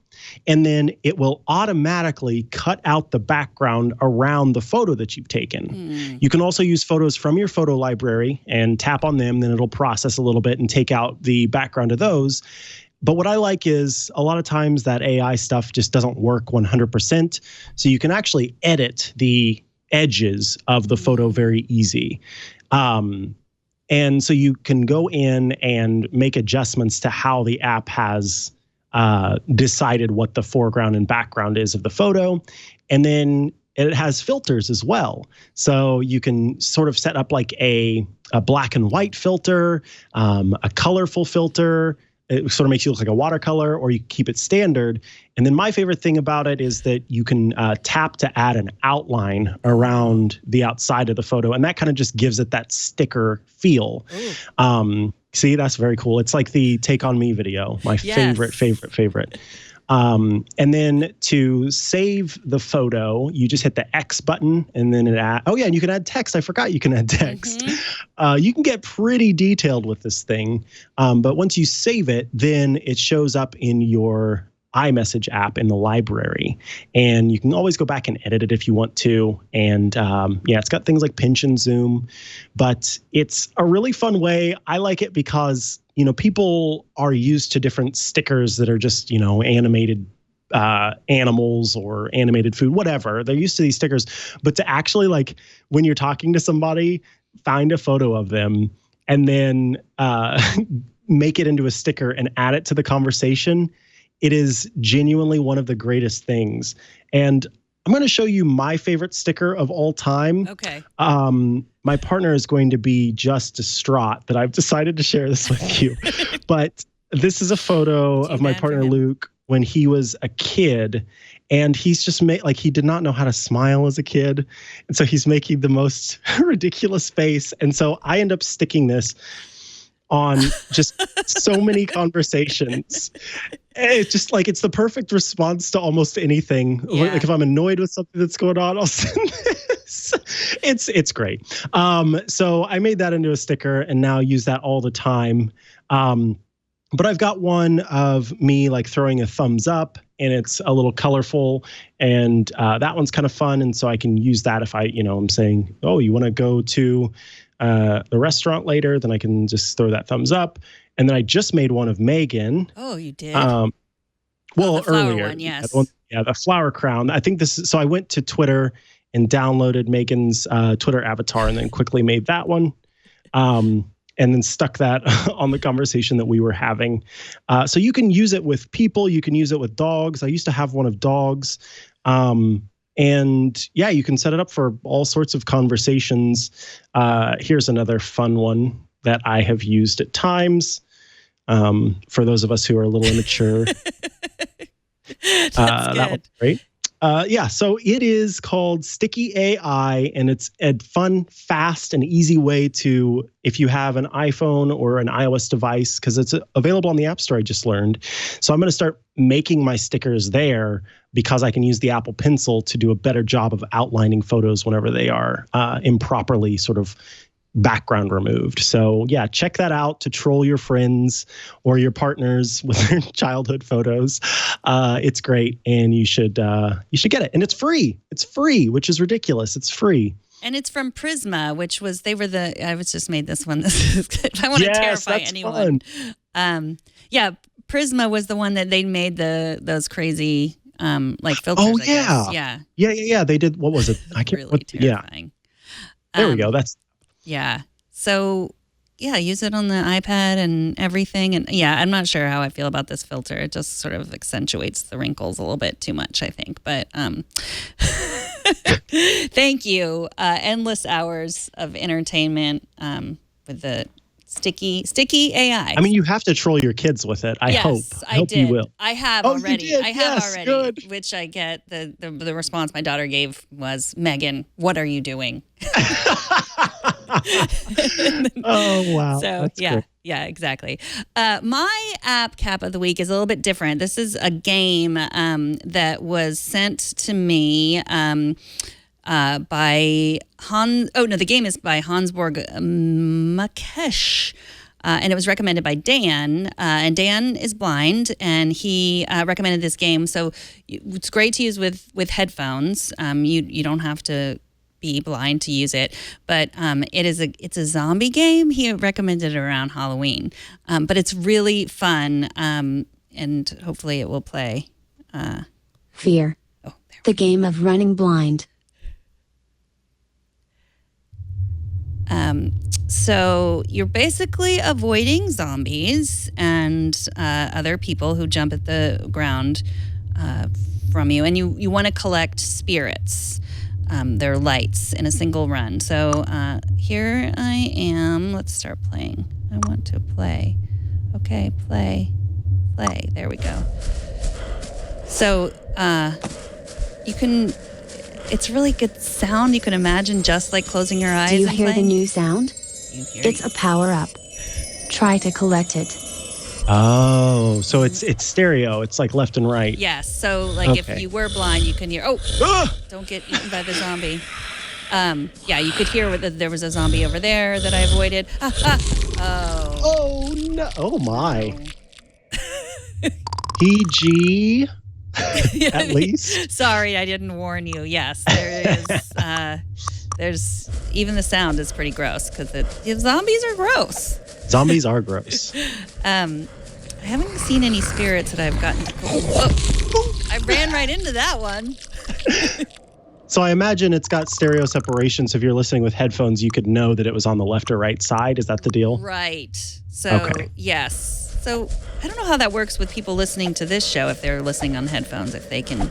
and then it will automatically cut out the background around the photo that you've taken. You can also use photos from your photo library and tap on them, then it'll process a little bit and take out the background of those. But what I like is a lot of times that AI stuff just doesn't work 100%. So you can actually edit the edges of the photo very easy. And so you can go in and make adjustments to how the app has decided what the foreground and background is of the photo. And then it has filters as well. So you can sort of set up like a black and white filter, a colorful filter. It sort of makes you look like a watercolor, or you keep it standard. And then my favorite thing about it is that you can tap to add an outline around the outside of the photo. And that kind of just gives it that sticker feel. See, that's very cool. It's like the Take On Me video, my favorite. And then to save the photo, you just hit the X button, and then and you can add text. I forgot you can add text. You can get pretty detailed with this thing. But once you save it, then it shows up in your iMessage app in the library, and you can always go back and edit it if you want to. And it's got things like pinch and zoom, but it's a really fun way. I like it because, people are used to different stickers that are just, animated animals or animated food, whatever. They're used to these stickers, but to actually, like, when you're talking to somebody, find a photo of them and then make it into a sticker and add it to the conversation. It is genuinely one of the greatest things. And I'm going to show you my favorite sticker of all time. Okay. My partner is going to be just distraught that I've decided to share this with you. But this is a photo of my partner, Luke, when he was a kid. And he's just he did not know how to smile as a kid. And so he's making the most ridiculous face. And so I end up sticking this on just so many conversations. It's just like, it's the perfect response to almost anything. Yeah. Like if I'm annoyed with something that's going on, I'll send this. It's great. So I made that into a sticker and now use that all the time. But I've got one of me like throwing a thumbs up, and it's a little colorful, and that one's kind of fun. And so I can use that if I'm saying, oh, you want to go to the restaurant later, then I can just throw that thumbs up. And then I just made one of Megan. Oh, you did? The earlier. One, yes. The flower crown. I think so I went to Twitter and downloaded Megan's Twitter avatar and then quickly made that one. And then stuck that on the conversation that we were having. So you can use it with people. You can use it with dogs. I used to have one of dogs. And you can set it up for all sorts of conversations. Here's another fun one that I have used at times. For those of us who are a little immature. That one's great. So it is called Sticky AI, and it's a fun, fast, and easy way to, if you have an iPhone or an iOS device, because it's available on the App Store, I just learned. So I'm going to start making my stickers there because I can use the Apple Pencil to do a better job of outlining photos whenever they are improperly sort of background removed. So check that out to troll your friends or your partners with their childhood photos. It's great, and you should get it. And it's free. It's free, which is ridiculous. It's free. And it's from Prisma, which was I was just made this one. I want to terrify anyone. Fun. Prisma was the one that they made those crazy filters. Oh I guess. Yeah. They did. What was it? I can't. Really terrifying. There we go. That's. Yeah. So, use it on the iPad and everything. And I'm not sure how I feel about this filter. It just sort of accentuates the wrinkles a little bit too much, I think. But thank you. Endless hours of entertainment with the Sticky AI. I mean, you have to troll your kids with it. I hope did. You will. I have Oh, you already. did? I have Yes, already. good. Which I get. The response my daughter gave was, "Megan, what are you doing?" Oh, wow. So That's great. yeah, exactly. My app cap of the week is a little bit different. This is a game that was sent to me by Hans. Oh no, the game is by Hansborg Makesh. And it was recommended by Dan, and Dan is blind, and he recommended this game. So it's great to use with headphones. You don't have to be blind to use it, but it's a zombie game. He recommended it around Halloween, but it's really fun, and hopefully it will play. Fear. Oh, The game of running blind. So you're basically avoiding zombies and other people who jump at the ground from you, and you want to collect spirits. They're lights in a single run. So here I am. Let's start playing. I want to play. Okay, play. There we go. So you can. It's really good sound. You can imagine just like closing your eyes. Do you and hear playing. the new sound? It's a power-up. Try to collect it. Oh, so it's stereo. It's like left and right. Yes. So like if Okay. you were blind, you can hear. Oh, Ah! don't get eaten by the zombie. Yeah, you could hear there was a zombie over there that I avoided. Oh. Oh no! Oh my! PG. At least. Sorry, I didn't warn you. Yes, there is. There's even the sound is pretty gross because the zombies are gross. Zombies are gross. I haven't seen any spirits that I've gotten to. Oh, I ran right into that one. So I imagine it's got stereo separation. So if you're listening with headphones, you could know that it was on the left or right side. Is that the deal? Right. So Okay. yes. So I don't know how that works with people listening to this show if they're listening on headphones. If they can,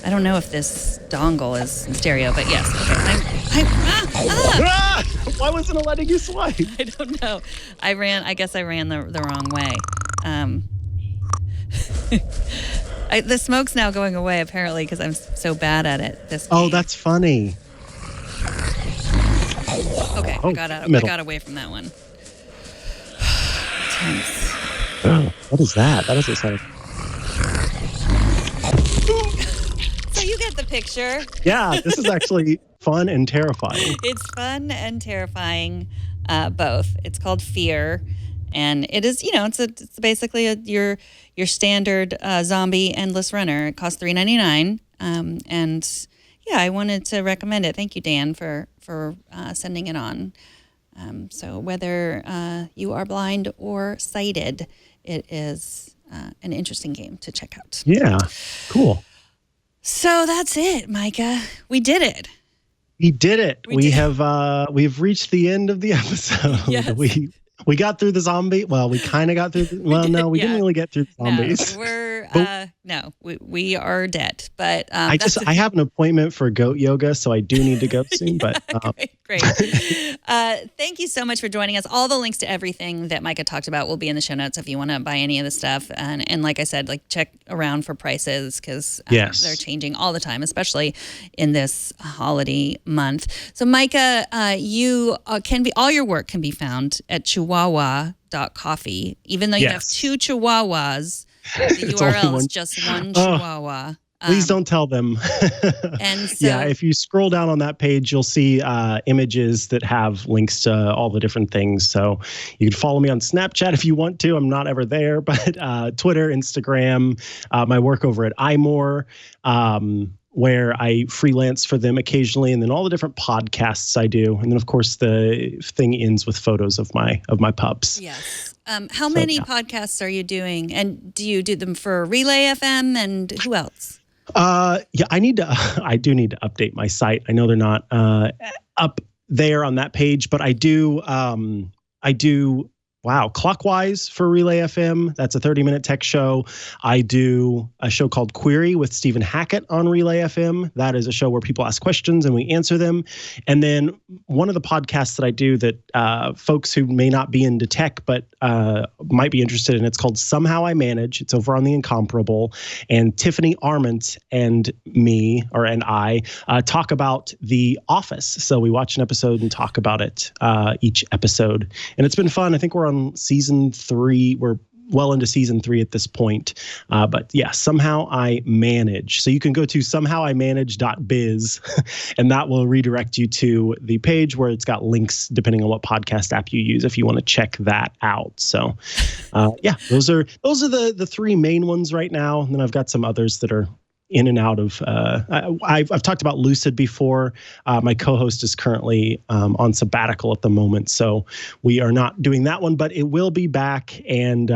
I don't know if this dongle is in stereo, but yes. Okay. Ah! Why wasn't it letting you swipe? I don't know. I guess I ran the wrong way. The smoke's now going away apparently because I'm so bad at it. This game. Oh, that's funny. Okay. Oh, I got middle. away from that one. Tense. What is that? That doesn't sound. So you get the picture. Yeah, this is actually fun and terrifying. It's fun and terrifying, both. It's called Fear, and it is, it's basically your standard zombie endless runner. It costs $3.99, and yeah, I wanted to recommend it. Thank you, Dan, for sending it on. So whether you are blind or sighted, it is an interesting game to check out. Yeah, cool. So that's it, Mikah. We did it. We did it. We did. We've reached the end of the episode. Yes. We got through the zombie. Well, we kind of got through. No, we didn't really get through the zombies. We are dead. But I have an appointment for goat yoga, so I do need to go soon. But Great. Thank you so much for joining us. All the links to everything that Mikah talked about will be in the show notes if you want to buy any of the stuff. And like I said, check around for prices because yes, they're changing all the time, especially in this holiday month. So Mikah, you all your work can be found at chihuahua.coffee. Even though you have two chihuahuas, the URL is just one chihuahua. Please don't tell them. And so, yeah, if you scroll down on that page, you'll see images that have links to all the different things. So you can follow me on Snapchat if you want to. I'm not ever there, but Twitter, Instagram, my work over at iMore, where I freelance for them occasionally, and then all the different podcasts I do. And then, of course, the thing ends with photos of my pups. Yes. How many podcasts are you doing? And do you do them for Relay FM and who else? Yeah, I do need to update my site. I know they're not up there on that page, but I do Clockwise for Relay FM. That's a 30-minute tech show. I do a show called Query with Stephen Hackett on Relay FM. That is a show where people ask questions and we answer them. And then one of the podcasts that I do that folks who may not be into tech but might be interested in, it's called Somehow I Manage. It's over on The Incomparable. And Tiffany Arment and I talk about The Office. So we watch an episode and talk about it each episode. And it's been fun. I think we're on season 3. We're well into season 3 at this point. But yeah, Somehow I Manage. So you can go to somehowImanage.biz and that will redirect you to the page where it's got links depending on what podcast app you use if you want to check that out. So yeah, those are the 3 main ones right now. And then I've got some others that are in and out of, I've talked about Lucid before. My co-host is currently on sabbatical at the moment, so we are not doing that one, but it will be back. And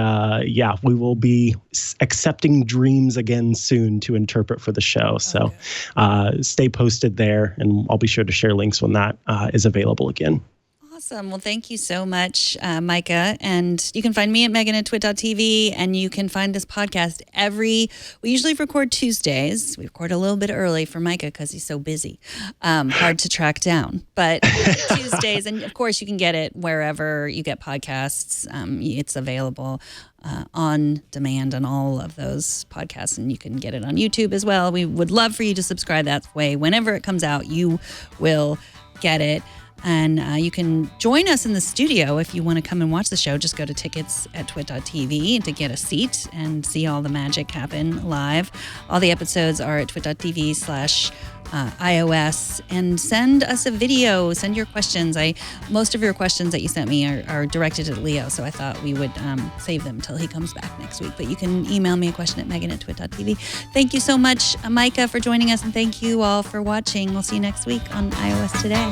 yeah, we will be accepting dreams again soon to interpret for the show. So stay posted there, and I'll be sure to share links when that is available again. Awesome. Well, thank you so much, Mikah. And you can find me at Megan@twit.tv, and you can find this podcast we usually record Tuesdays. We record a little bit early for Mikah because he's so busy. Hard to track down, but Tuesdays. And of course, you can get it wherever you get podcasts. It's available on demand on all of those podcasts, and you can get it on YouTube as well. We would love for you to subscribe that way. Whenever it comes out, you will get it. And you can join us in the studio if you want to come and watch the show. Just go to tickets@twit.tv to get a seat and see all the magic happen live. All the episodes are at twit.tv/iOS. And send us a video. Send your questions. Most of your questions that you sent me are directed at Leo, so I thought we would save them till he comes back next week. But you can email me a question at Megan@twit.tv. Thank you so much, Mikah, for joining us, and thank you all for watching. We'll see you next week on iOS Today.